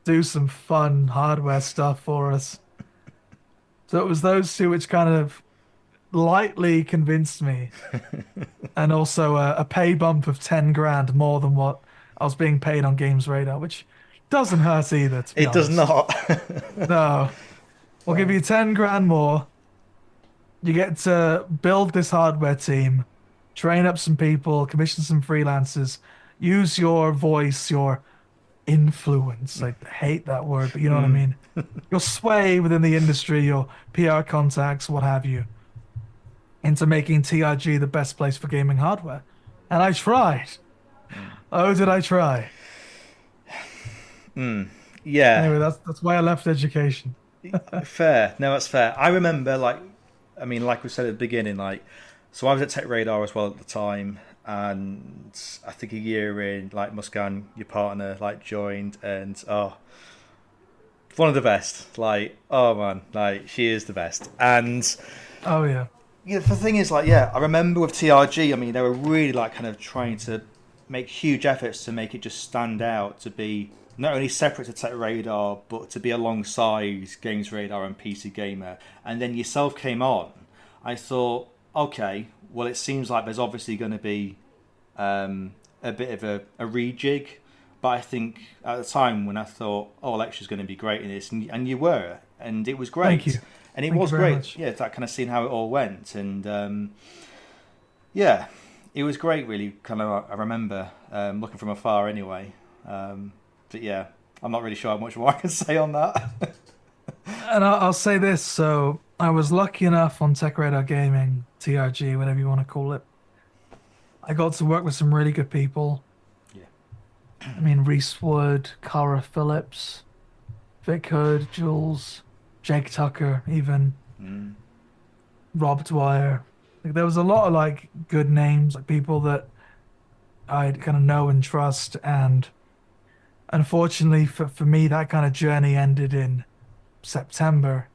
do some fun hardware stuff for us?" So it was those two which kind of lightly convinced me, and also a pay bump of 10 grand more than what I was being paid on Games Radar, which doesn't hurt either, to be It does honest. not. No, we'll give you 10 grand more. You get to build this hardware team, train up some people, commission some freelancers, use your voice, your influence. I hate that word, but you know what I mean. Your sway within the industry, your PR contacts, what have you, into making TRG the best place for gaming hardware. And I tried. Oh, did I try? Yeah, Anyway, that's why I left education. fair. No, that's fair. I remember, like, I mean, like we said at the beginning, like, so I was at Tech Radar as well at the time, and I think a year in, like, Muskan, your partner, like, joined, and oh, one of the best. Like, oh man, like, she is the best. And Oh yeah, yeah, the thing is, like, yeah, I remember with TRG, I mean, they were really like kind of trying to make huge efforts to make it just stand out, to be not only separate to Tech Radar, but to be alongside Games Radar and PC Gamer. And then yourself came on. I thought, okay, well, it seems like there's obviously going to be a bit of a rejig. But I think at the time when I thought, oh, Alexa's going to be great in this, and you were, and it was thank great. you, And it thank you was very great, much. yeah, that kind of seeing how it all went. And yeah, it was great, really. Kind of, I remember looking from afar anyway. But yeah, I'm not really sure how much more I can say on that. And I'll say this: so I was lucky enough on Tech Radar Gaming, TRG, whatever you want to call it. I got to work with some really good people. Yeah. I mean, Reese Wood, Cara Phillips, Vic Hood, Jules, Jake Tucker, even Mm. Rob Dwyer. Like, there was a lot of like good names, like people that I kind of know and trust. And unfortunately for me, that kind of journey ended in September,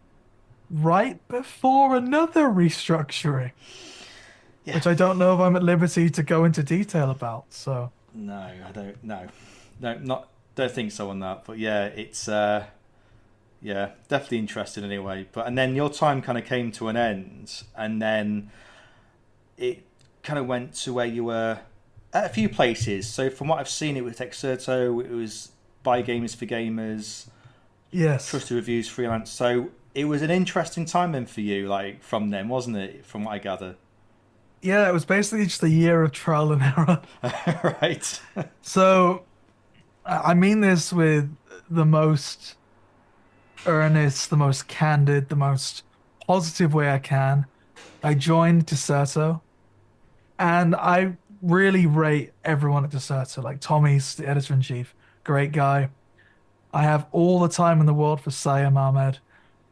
right before another restructuring, Yeah. which I don't know if I'm at liberty to go into detail about. So, No, I don't. No, no, not. Don't think so on that. But yeah, it's yeah, definitely interesting anyway. But and then your time kind of came to an end, and then it kind of went to where you were at a few places. So from what I've seen, it was Exerto, it was Buy Gamers for Gamers, yes. Trusted Reviews, Freelance. So it was an interesting time then for you, like from then, wasn't it? From what I gather. Yeah, it was basically just a year of trial and error. Right. So, I mean this with the most earnest, the most candid, the most positive way I can. I joined Deserto, and I really rate everyone at Deserto. Like Tommy's the editor in chief, great guy. I have all the time in the world for Sayam Ahmed,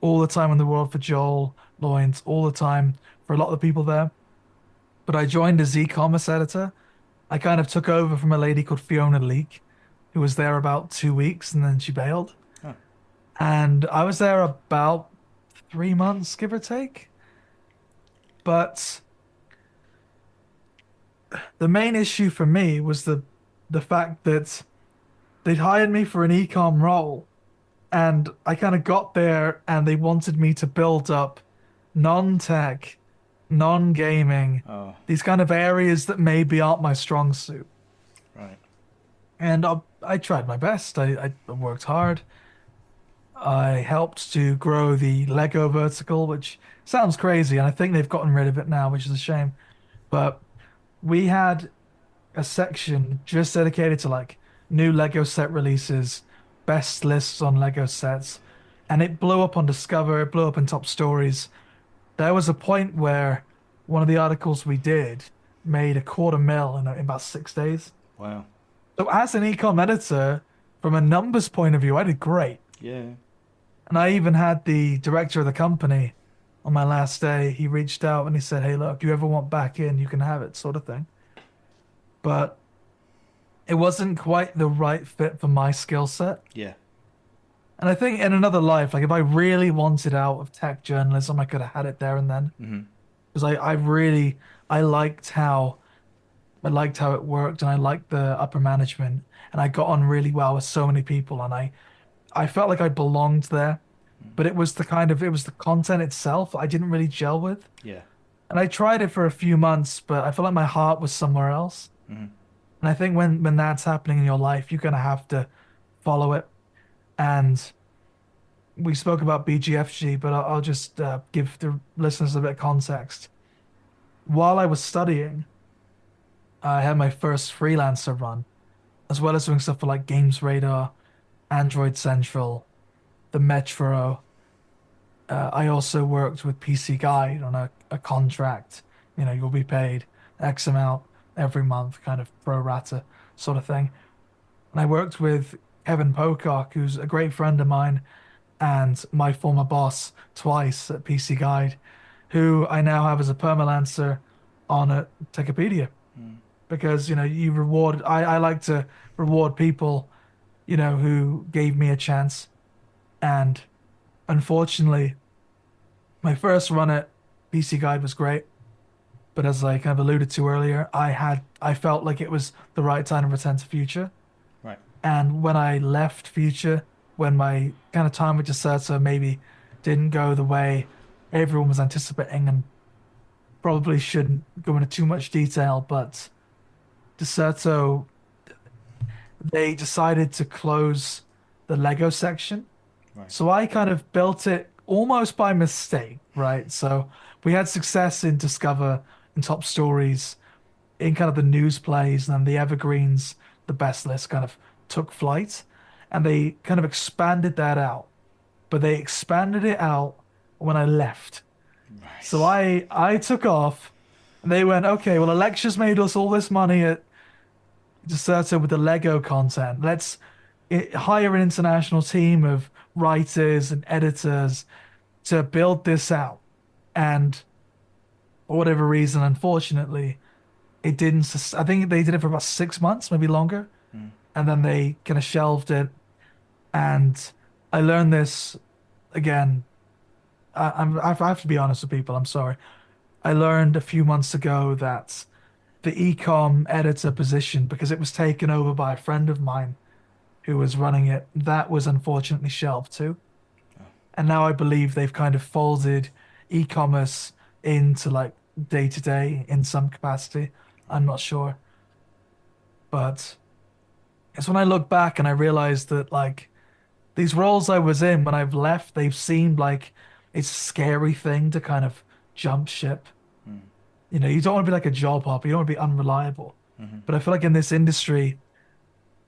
all the time in the world for Joel Loynes, all the time for a lot of the people there. But I joined as e-commerce editor. I kind of took over from a lady called Fiona Leake, who was there about 2 weeks and then she bailed. Huh. And I was there about 3 months, give or take. But the main issue for me was the fact that they'd hired me for an ecom role, and I kind of got there and they wanted me to build up non-tech, non-gaming, Oh, these kind of areas that maybe aren't my strong suit. right. And I tried my best. I worked hard. I helped to grow the Lego vertical, which sounds crazy, and I think they've gotten rid of it now, which is a shame. But we had a section just dedicated to like new Lego set releases, best lists on Lego sets, and it blew up on Discover, it blew up in top stories. There was a point where one of the articles we did made 250,000 in about 6 days. Wow. So as an ecom editor, from a numbers point of view, I did great. Yeah. And I even had the director of the company on my last day. He reached out and he said, "Hey, look, you ever want back in, you can have it," sort of thing. But it wasn't quite the right fit for my skill set. Yeah. And I think in another life, like if I really wanted out of tech journalism, I could have had it there and then. Hmm. Because I really I liked how it worked and I liked the upper management and I got on really well with so many people and I felt like I belonged there. But it was the content itself I didn't really gel with. Yeah. And I tried it for a few months, but I felt like my heart was somewhere else. Hmm. And I think when that's happening in your life, you're gonna have to follow it. And we spoke about BGFG, but I'll just give the listeners a bit of context. While I was studying, I had my first freelancer run, as well as doing stuff for like Games Radar, Android Central, the Metro. I also worked with PC Guide on a contract. You know, you'll be paid X amount. every month, kind of pro rata sort of thing. And I worked with Kevin Pocock, who's a great friend of mine and my former boss twice at PC Guide, who I now have as a permalancer on a Techopedia. Because, you reward, I like to reward people, who gave me a chance. And unfortunately, my first run at PC Guide was great. But as I kind of alluded to earlier, I felt like it was the right time to return to Future. Right. And when I left Future, when my kind of time with Deserto maybe didn't go the way everyone was anticipating, and probably shouldn't go into too much detail, but Deserto, they decided to close the Lego section. Right. So I kind of built it almost by mistake, right? So we had success in Discover and Top Stories, in kind of the news plays, and then the Evergreens, the best list kind of took flight, and they kind of expanded that out. But they expanded it out when I left. So Right. I took off, and they went, okay, well, Alexia's made us all this money at Deserto with the Lego content. Let's hire an international team of writers and editors to build this out. And for whatever reason, unfortunately, it didn't. I think they did it for about 6 months, maybe longer, and then they kind of shelved it. And I learned this again. I have to be honest with people. I'm sorry. I learned a few months ago that the ecom editor position, because it was taken over by a friend of mine who was running it, that was unfortunately shelved too. And now I believe they've kind of folded e-commerce into like day to day in some capacity. I'm not sure. But it's when I look back and I realize that like these roles I was in when I've left, they've seemed like it's a scary thing to kind of jump ship. You don't want to be like a job hopper, you don't want to be unreliable. But I feel like in this industry,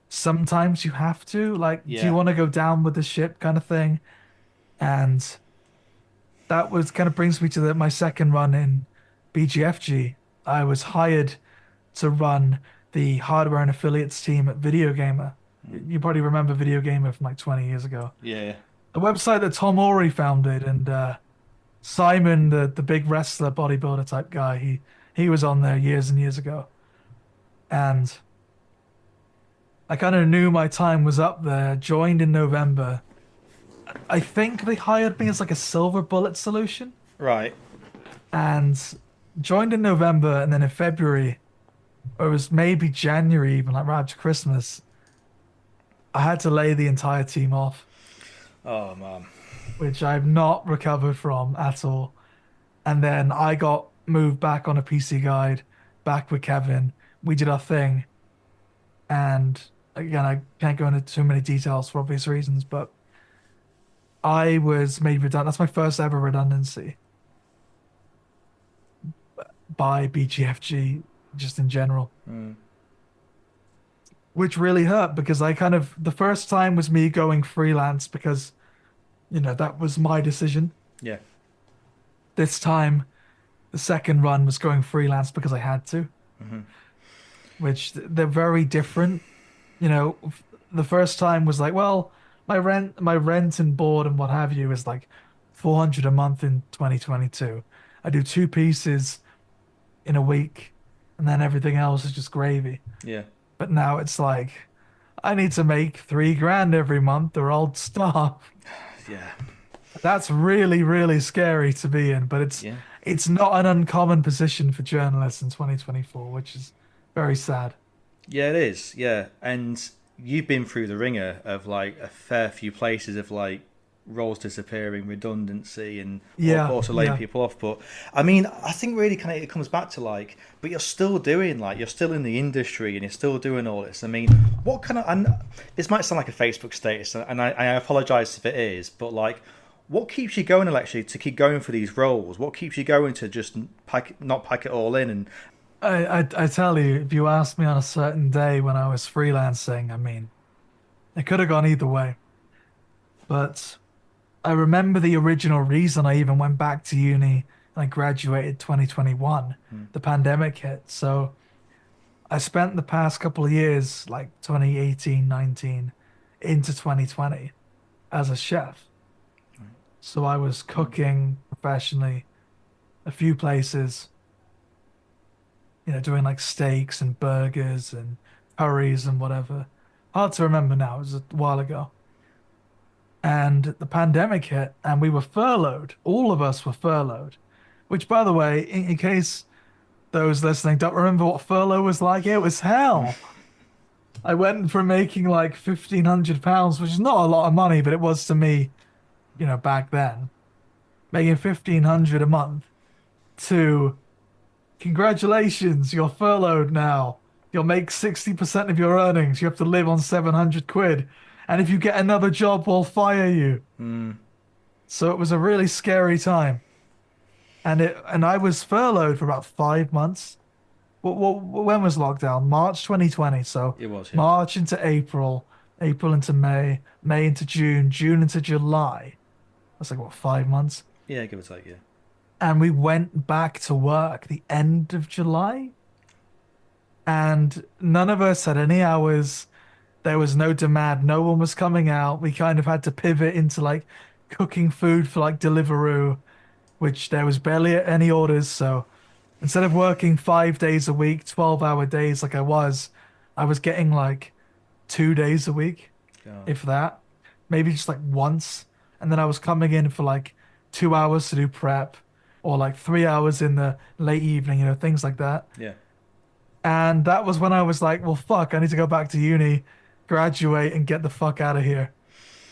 sometimes you have to. Like, do you Yeah. want to go down with the ship kind of thing? And that was kind of brings me to my second run in BGFG. I was hired to run the hardware and affiliates team at Video Gamer. You probably remember Video Gamer from like 20 years ago. Yeah. A website that Tom Ori founded, and Simon, the big wrestler bodybuilder type guy, he was on there years and years ago. And I kind of knew my time was up there, joined in November. I think they hired me as like a silver bullet solution, Right. and joined in November, and then in February, or it was maybe January even, like right after Christmas, I had to lay the entire team off, Oh man. which I've not recovered from at all. And then I got moved back on a PC Guide, back with Kevin. We did our thing, and again, I can't go into too many details for obvious reasons, but I was made redundant. That's my first ever redundancy by BGFG, just in general, which really hurt because I kind of, the first time was me going freelance because, that was my decision. Yeah. This time, the second run was going freelance because I had to, which they're very different. The first time was like, well, my rent and board and what have you is like 400 a month in 2022. I do two pieces in a week, and then everything else is just gravy. Yeah. But now it's like, I need to make 3 grand every month or I'll starve. Yeah. That's really, really scary to be in, but it's Yeah. it's not an uncommon position for journalists in 2024, which is very sad. Yeah, it is. Yeah, and you've been through the ringer of like a fair few places of like roles disappearing, redundancy, and Yeah, also laying yeah. people off. But I mean, I think really kind of it comes back to like, but you're still doing like you're still in the industry and you're still doing all this. I mean, what kind of? And this might sound like a Facebook status, and I apologize if it is, but like. What keeps you going, Alexia, to keep going for these roles? What keeps you going to just not pack it all in? And I tell you, if you asked me on a certain day when I was freelancing, I mean, it could have gone either way. But I remember the original reason I even went back to uni and I graduated 2021. The pandemic hit. So I spent the past couple of years, like 2018, 19, into 2020, as a chef. So I was cooking professionally a few places, doing like steaks and burgers and curries and whatever. Hard to remember now, it was a while ago. And the pandemic hit and we were furloughed. All of us were furloughed, which, by the way, in case those listening don't remember what furlough was like, it was hell. I went from making like £1,500, which is not a lot of money, but it was to me, back then, making 1,500 a month to congratulations, you're furloughed now. You'll make 60% of your earnings. You have to live on 700 quid. And if you get another job, we'll fire you. Mm. So it was a really scary time. And I was furloughed for about 5 months. When was lockdown? March 2020. So It was, yeah. March into April, April into May, May into June, June into July. That's like what, 5 months? Yeah, give or take, yeah. And we went back to work the end of July, and none of us had any hours. There was no demand. No one was coming out. We kind of had to pivot into like cooking food for like Deliveroo, which there was barely any orders. So instead of working 5 days a week, 12-hour days like I was getting like 2 days a week, God. if that, maybe just like once. And then I was coming in for like 2 hours to do prep or like 3 hours in the late evening, things like that. Yeah. And that was when I was like, well, fuck, I need to go back to uni, graduate, and get the fuck out of here,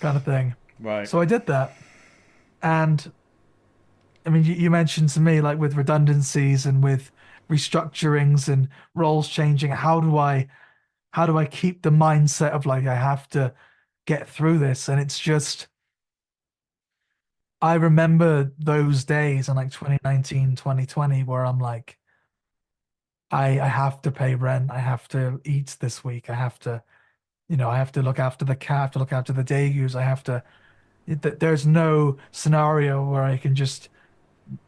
kind of thing. Right. So I did that. And I mean, you mentioned to me, like with redundancies and with restructurings and roles changing, how do I keep the mindset of like, I have to get through this? And it's just, I remember those days in like 2019, 2020, where I'm like, I have to pay rent. I have to eat this week. I have to, I have to look after the cat, I have to look after the degus. There's no scenario where I can just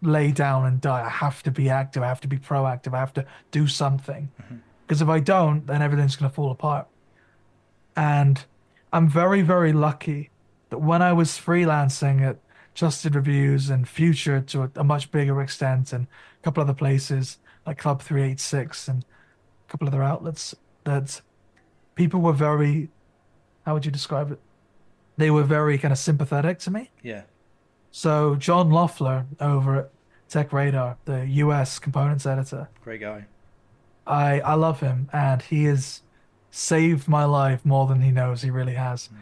lay down and die. I have to be active. I have to be proactive. I have to do something. Mhm. Because if I don't, then everything's going to fall apart. And I'm very, very lucky that when I was freelancing at Trusted Reviews and Future to a much bigger extent, and a couple other places like Club 386 and a couple other outlets, that people were very, how would you describe it? They were very kind of sympathetic to me. Yeah. So John Loeffler over at Tech Radar, the US components editor, Great guy. I love him, and he has saved my life more than he knows. He really has. Mm.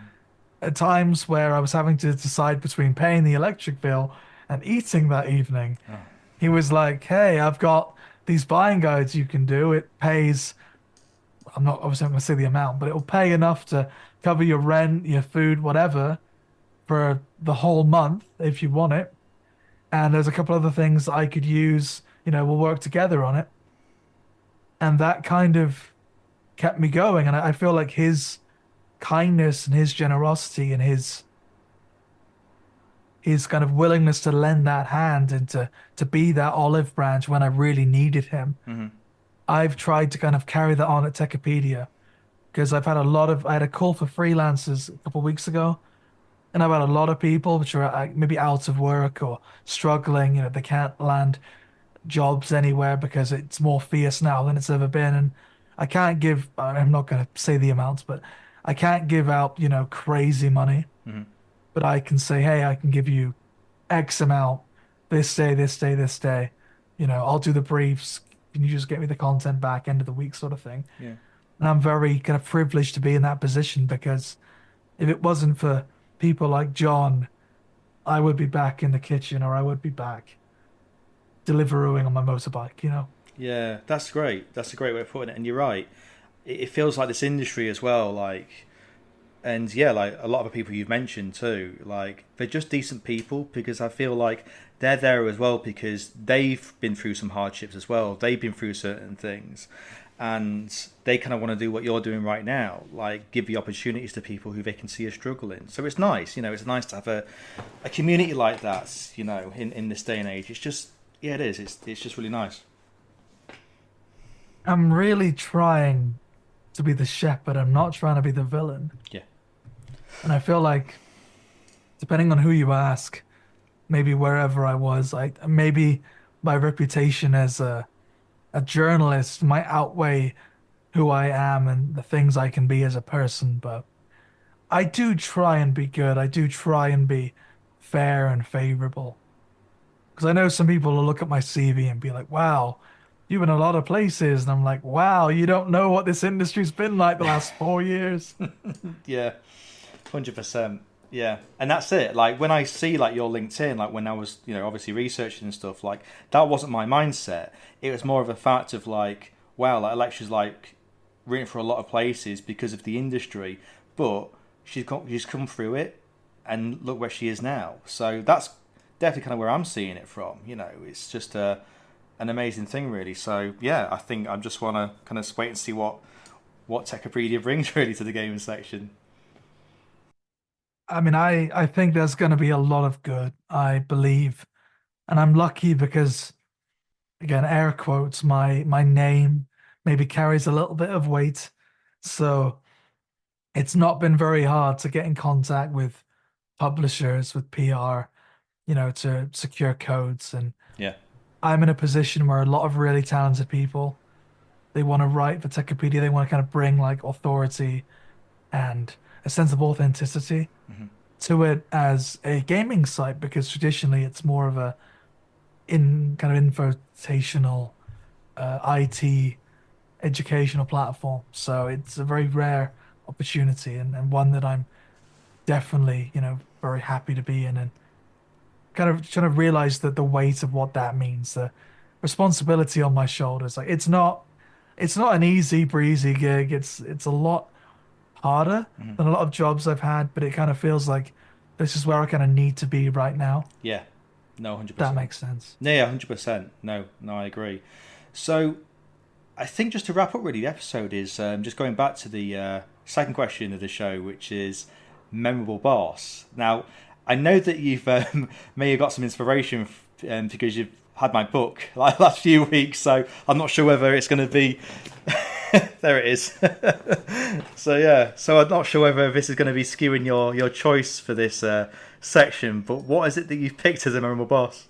At times where I was having to decide between paying the electric bill and eating that evening, Oh. he was like, "Hey, I've got these buying guides you can do. It pays. I'm not obviously not going to say the amount, but it'll pay enough to cover your rent, your food, whatever, for the whole month if you want it. And there's a couple other things that I could use. We'll work together on it." And that kind of kept me going. And I feel like his kindness and his generosity and his kind of willingness to lend that hand and to be that olive branch when I really needed him. Hmm. I've tried to kind of carry that on at Techopedia because I had a call for freelancers a couple of weeks ago, and I've had a lot of people which are maybe out of work or struggling. They can't land jobs anywhere because it's more fierce now than it's ever been. And I'm not going to say the amounts, but I can't give out, crazy money, Hmm. but I can say, hey, I can give you X amount this day, this day, this day. I'll do the briefs. Can you just get me the content back end of the week sort of thing? Yeah. And I'm very kind of privileged to be in that position because if it wasn't for people like John, I would be back in the kitchen or I would be back Deliverooing on my motorbike. Yeah, that's great. That's a great way of putting it. And you're right. It feels like this industry as well, like, and yeah, like a lot of the people you've mentioned too, like they're just decent people because I feel like they're there as well because they've been through some hardships as well. They've been through certain things, and they kind of want to do what you're doing right now, like give the opportunities to people who they can see are struggling. So it's nice, it's nice to have a community like that, in this day and age. It's just, yeah, it is. It's just really nice. I'm really trying to be the shepherd. I'm not trying to be the villain. Yeah. And I feel like, depending on who you ask, maybe wherever I was, maybe my reputation as a journalist might outweigh who I am and the things I can be as a person. But I do try and be good. I do try and be fair and favorable. Because I know some people will look at my CV and be like, wow, you've been a lot of places. And I'm like, wow, you don't know what this industry's been like the last 4 years. Yeah. 100%. Yeah. And that's it. Like when I see like your LinkedIn, like when I was, obviously researching and stuff, like that wasn't my mindset. It was more of a fact of like, wow, like Alexa's like written for a lot of places because of the industry, but she's come through it and look where she is now. So that's definitely kind of where I'm seeing it from. It's just an amazing thing, really. So yeah, I think I just want to kind of wait and see what Techopedia brings really to the gaming section. I mean, I think there's going to be a lot of good, I believe. And I'm lucky because, again, air quotes, my name maybe carries a little bit of weight. So it's not been very hard to get in contact with publishers, with PR, to secure codes. And Yeah. I'm in a position where a lot of really talented people, they want to write for Techopedia. They want to kind of bring like authority and a sense of authenticity Hmm. to it as a gaming site because traditionally it's more of a in kind of invitational IT educational platform. So it's a very rare opportunity and one that I'm definitely, very happy to be in and kind of trying to realize that the weight of what that means, the responsibility on my shoulders. Like it's not an easy breezy gig. It's a lot harder Hmm. than a lot of jobs I've had, but it kind of feels like this is where I kind of need to be right now. Yeah. No, That 100%. makes sense. No, yeah, 100%. No, no, I agree. So I think just to wrap up really the episode is just going back to the second question of the show, which is memorable boss. Now, I know that you've may have got some inspiration because you've had my book like last few weeks, so I'm not sure whether it's going to be. There it is. So yeah, so I'm not sure whether this is going to be skewing your choice for this section. But what is it that you've picked as a memorable boss?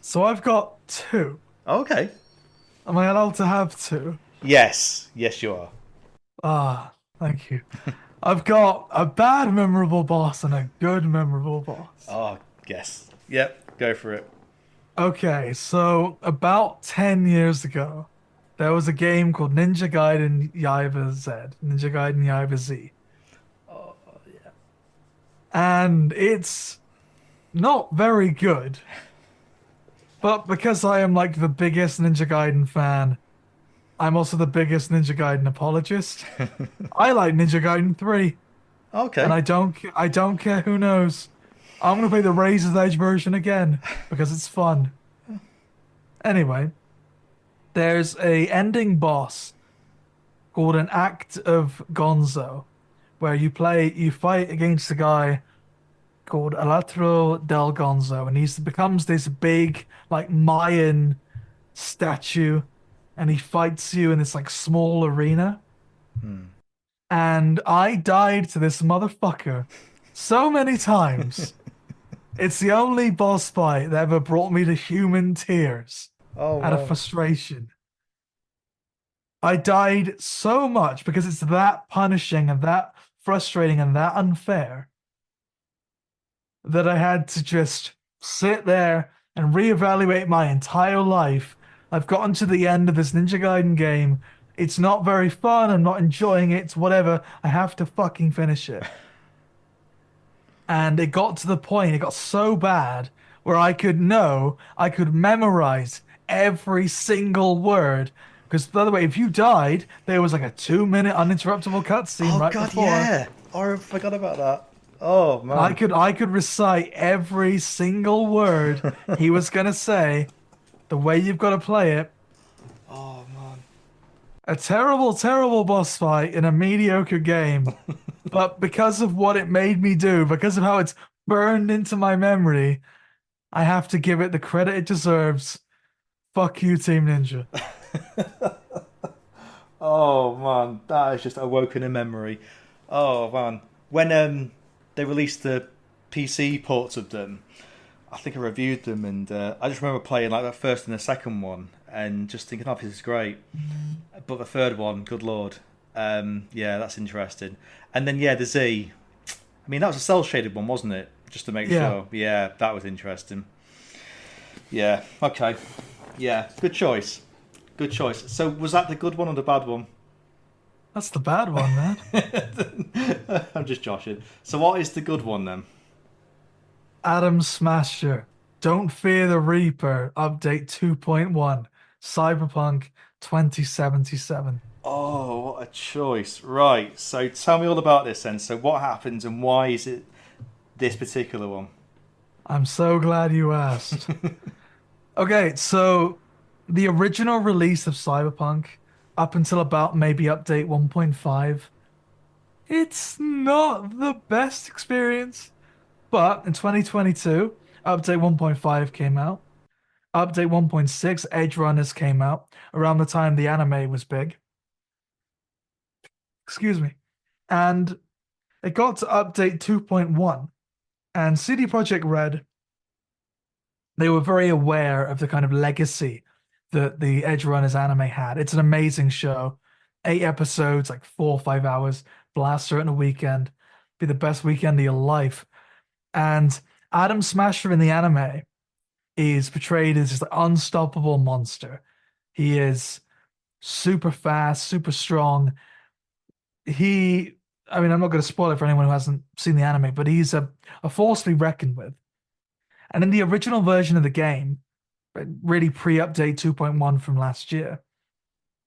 So I've got two. Oh, okay. Am I allowed to have two? Yes, yes, you are. Ah, thank you. I've got a bad memorable boss and a good memorable boss. Oh, yes. Yep, go for it. Okay, so about 10 years ago, there was a game called Ninja Gaiden Yaiba Z, Ninja Gaiden Yaiba Z. Oh, yeah. And it's not very good, but because I am like the biggest Ninja Gaiden fan, I'm also the biggest Ninja Gaiden apologist. I like Ninja Gaiden 3, and Okay. I don't care who knows. I'm gonna play the Razor's Edge version again because it's fun. Anyway, there's a ending boss called an Act of Gonzo, where you fight against a guy called Alatro del Gonzo, and he becomes this big, like Mayan statue, and he fights you in this like small arena. Hmm. And I died to this motherfucker so many times. It's the only boss fight that ever brought me to human tears Oh, out of wow. frustration. I died so much because it's that punishing and that frustrating and that unfair that I had to just sit there and reevaluate my entire life. I've gotten to the end of this Ninja Gaiden game. It's not very fun. I'm not enjoying it. It's whatever. I have to fucking finish it. And it got to the point, it got so bad where I could memorize every single word. Because, by the way, if you died, there was like a 2 minute uninterruptible cutscene Oh, right God, before. yeah. Oh, I forgot about that. Oh, And I man. could I could recite every single word he was gonna say, the way you've got to play it. Oh, man. A terrible, terrible boss fight in a mediocre game. But because of what it made me do, because of how it's burned into my memory, I have to give it the credit it deserves. Fuck you, Team Ninja. Oh man, that has just awoken a memory. Oh man, when they released the PC ports of them, I think I reviewed them, and I just remember playing like the first and the second one, and just thinking, "Oh, this is great." But the third one, good lord, yeah, that's interesting. And then yeah, the Z. I mean, that was a cell shaded one, wasn't it? Just to make Yeah, sure. Yeah, that was interesting. Yeah. Okay. Yeah. Good choice. Good choice. So was that the good one or the bad one? that's the bad one, man. I'm just joshing. So what is the good one then? Adam Smasher. Don't Fear the Reaper. Update 2.1. Cyberpunk 2077. Oh, what a choice. Right. So tell me all about this then. So what happens and why is it this particular one? I'm so glad you asked. Okay, so the original release of Cyberpunk, up until about maybe update 1.5, it's not the best experience. But in 2022, update 1.5 came out. Update 1.6, Edge Runners came out around the time the anime was big. Excuse me. And it got to update 2.1. And CD Projekt Red, they were very aware of the kind of legacy that the Edge Runners anime had. It's an amazing show. 8 episodes, like 4 or 5 hours, blast through it in a weekend. Be the best weekend of your life. And Adam Smasher in the anime is portrayed as this unstoppable monster. He is super fast, super strong. I mean, I'm not going to spoil it for anyone who hasn't seen the anime, but he's a force to be reckoned with. And in the original version of the game, really pre-update 2.1 from last year,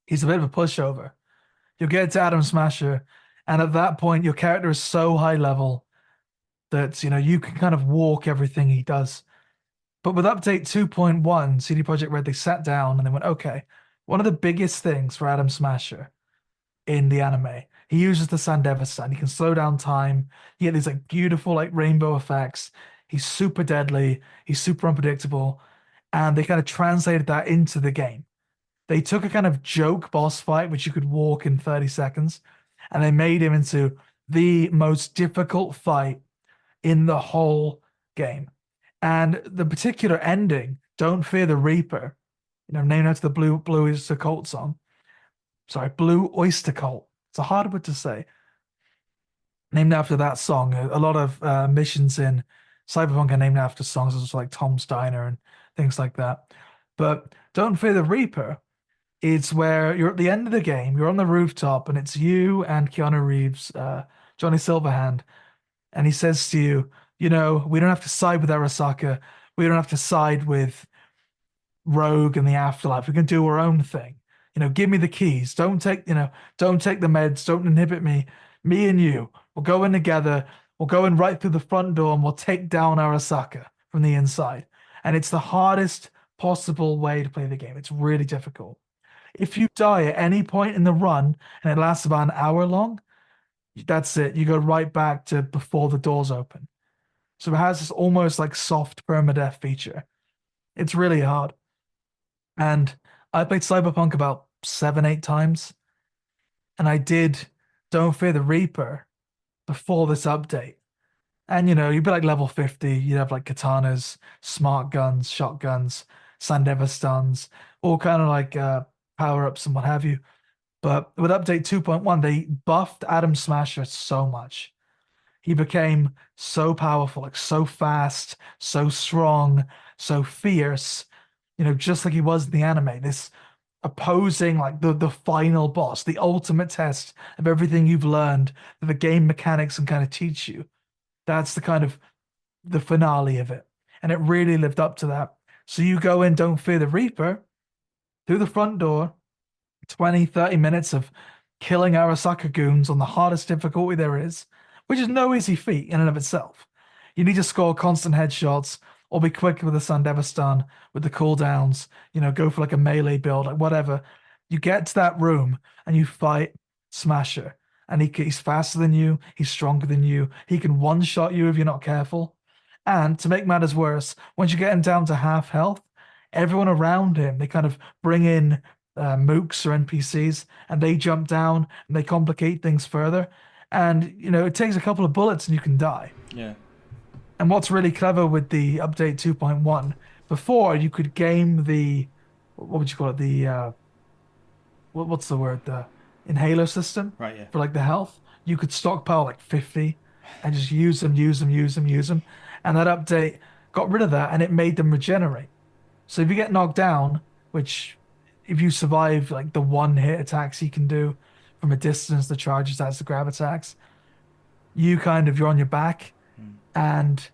he's a bit of a pushover. You'll get to Adam Smasher, and at that point, your character is so high level that you can kind of walk everything he does. But with update 2.1, CD Projekt Red, they sat down and they went, okay, one of the biggest things for Adam Smasher in the anime, he uses the Sandever Sun. He can slow down time. He get these like beautiful like rainbow effects. He's super deadly. He's super unpredictable. And they kind of translated that into the game. They took a kind of joke boss fight, which you could walk in 30 seconds, and they made him into the most difficult fight in the whole game. And the particular ending, Don't Fear the Reaper, named after the Blue Oyster Cult song. Sorry, Blue Oyster Cult. It's a hard word to say. Named after that song. A lot of missions in Cyberpunk are named after songs such as like Tom's Diner and things like that. But Don't Fear the Reaper, it's where you're at the end of the game, you're on the rooftop, and it's you and Keanu Reeves, Johnny Silverhand, and he says to you, we don't have to side with Arasaka. We don't have to side with Rogue and the Afterlife. We can do our own thing. Give me the keys. Don't take the meds. Don't inhibit me. Me and you, we'll go in together. We'll go in right through the front door and we'll take down Arasaka from the inside. And it's the hardest possible way to play the game. It's really difficult. If you die at any point in the run and it lasts about an hour long, that's it. You go right back to before the doors open. So it has this almost like soft permadeath feature. It's really hard. And I played Cyberpunk about 7, 8 times. And I did Don't Fear the Reaper before this update. And you'd be like level 50, you'd have like katanas, smart guns, shotguns, Sandever stuns, all kind of like power-ups and what have you. But with update 2.1, they buffed Adam Smasher so much. He became so powerful, like so fast, so strong, so fierce, just like he was in the anime. This opposing, like the final boss, the ultimate test of everything you've learned that the game mechanics can kind of teach you. That's the kind of the finale of it. And it really lived up to that. So you go in, Don't Fear the Reaper, through the front door, 20, 30 minutes of killing Arasaka goons on the hardest difficulty there is, which is no easy feat in and of itself. You need to score constant headshots or be quick with the Sandever stun, with the cooldowns, go for like a melee build, like whatever. You get to that room and you fight Smasher. And he's faster than you, he's stronger than you, he can one-shot you if you're not careful. And to make matters worse, once you get him down to half health, everyone around him, they kind of bring in mooks or NPCs, and they jump down and they complicate things further. And it takes a couple of bullets and you can die. Yeah. And what's really clever with the update 2.1, before you could game the, what would you call it? The what's the word? The inhaler system Right. Yeah. for like the health. You could stockpile like 50 and just use them, use them, use them, use them. And that update got rid of that and it made them regenerate. So if you get knocked down, which if you survive like the one hit attacks you can do from a distance, the charge attacks, the grab attacks, you're on your back. And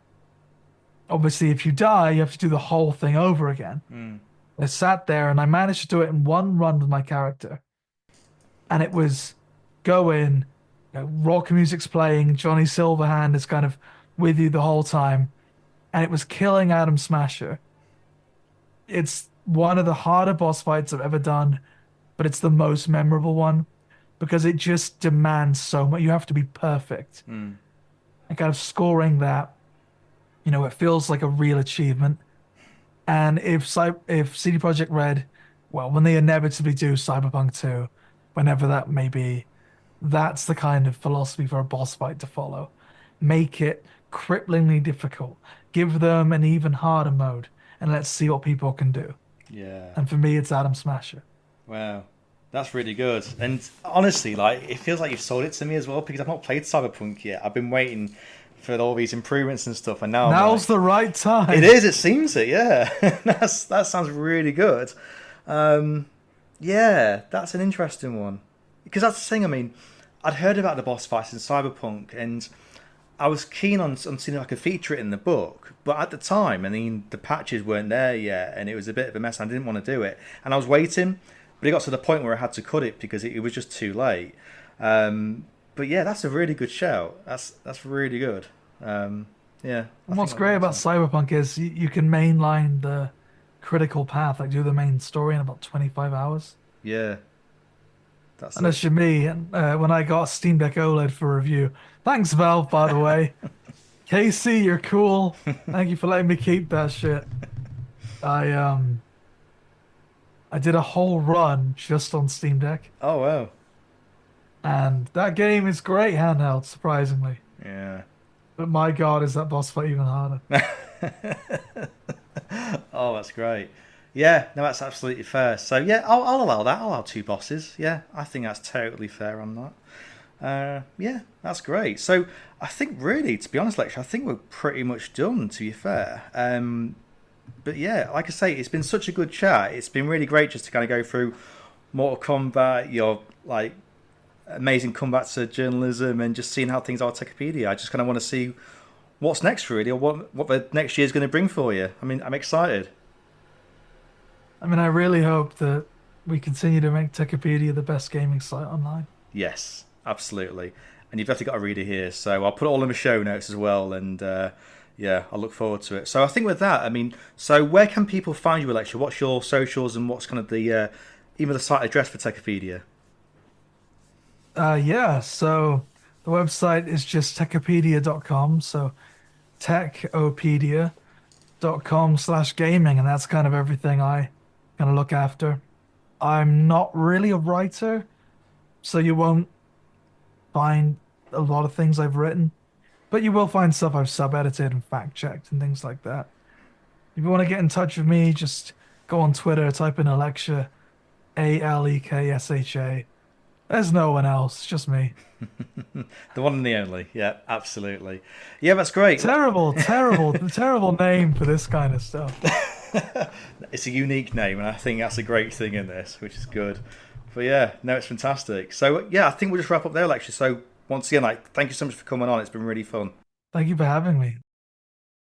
obviously if you die, you have to do the whole thing over again. I sat there and I managed to do it in one run with my character. And it was going, rock music's playing, Johnny Silverhand is kind of with you the whole time. And it was killing Adam Smasher. It's one of the harder boss fights I've ever done, but it's the most memorable one because it just demands so much. You have to be perfect. And kind of scoring that, it feels like a real achievement. And if CD Projekt Red, well, when they inevitably do Cyberpunk 2, whenever that may be, that's the kind of philosophy for a boss fight to follow. Make it cripplingly difficult. Give them an even harder mode, and let's see what people can do. Yeah. And for me, it's Adam Smasher. Wow. That's really good. And honestly, it feels like you've sold it to me as well because I've not played Cyberpunk yet. I've been waiting for all these improvements and stuff, and Now's the right time. It is. It seems it. Yeah. That sounds really good. Yeah, that's an interesting one because that's the thing. I mean, I'd heard about the boss fights in Cyberpunk, and I was keen on seeing if I could feature it in the book. But at the time, the patches weren't there yet, and it was a bit of a mess. I didn't want to do it, and I was waiting. But it got to the point where I had to cut it because it was just too late. But yeah, that's a really good shout. That's really good. Yeah. And what's great about Cyberpunk is you can mainline the critical path, like do the main story in about 25 hours. Yeah. And that's me. And when I got Steam Deck OLED for review, thanks Valve, by the way. Casey, you're cool. Thank you for letting me keep that shit. I did a whole run just on Steam Deck. Oh, wow. And that game is great handheld, surprisingly. Yeah. But my God, is that boss fight even harder. Oh, that's great. Yeah, no, that's absolutely fair. So, yeah, I'll allow that. I'll allow 2 bosses. Yeah, I think that's totally fair on that. Yeah, that's great. So, I think really, to be honest, Aleksha, I think we're pretty much done, to be fair. But yeah, like I say, it's been such a good chat. It's been really great just to kind of go through Mortal Kombat, your amazing comeback to journalism, and just seeing how things are at Techipedia. I just kind of want to see what's next, really, or what the next year is going to bring for you. I mean, I'm excited. I mean, I really hope that we continue to make Techipedia the best gaming site online. Yes, absolutely. And you've definitely got a reader here, so I'll put it all in the show notes as well, and yeah, I look forward to it. So I think with that, I mean, so where can people find you, Aleksha? What's your socials and what's kind of the even the site address for Techipedia? Yeah, so the website is just techipedia.com, so techopedia.com/gaming, and that's kind of everything I kind of look after. I'm not really a writer, so you won't find a lot of things I've written. But you will find stuff I've sub-edited and fact-checked and things like that. If you want to get in touch with me, just go on Twitter, type in Aleksha, Aleksha. There's no one else, just me. The one and the only. Yeah, absolutely. Yeah, that's great. Terrible name for this kind of stuff. It's a unique name, and I think that's a great thing in this, which is good. But yeah, no, it's fantastic. So yeah, I think we'll just wrap up there, Aleksha. So once again, thank you so much for coming on. It's been really fun. Thank you for having me.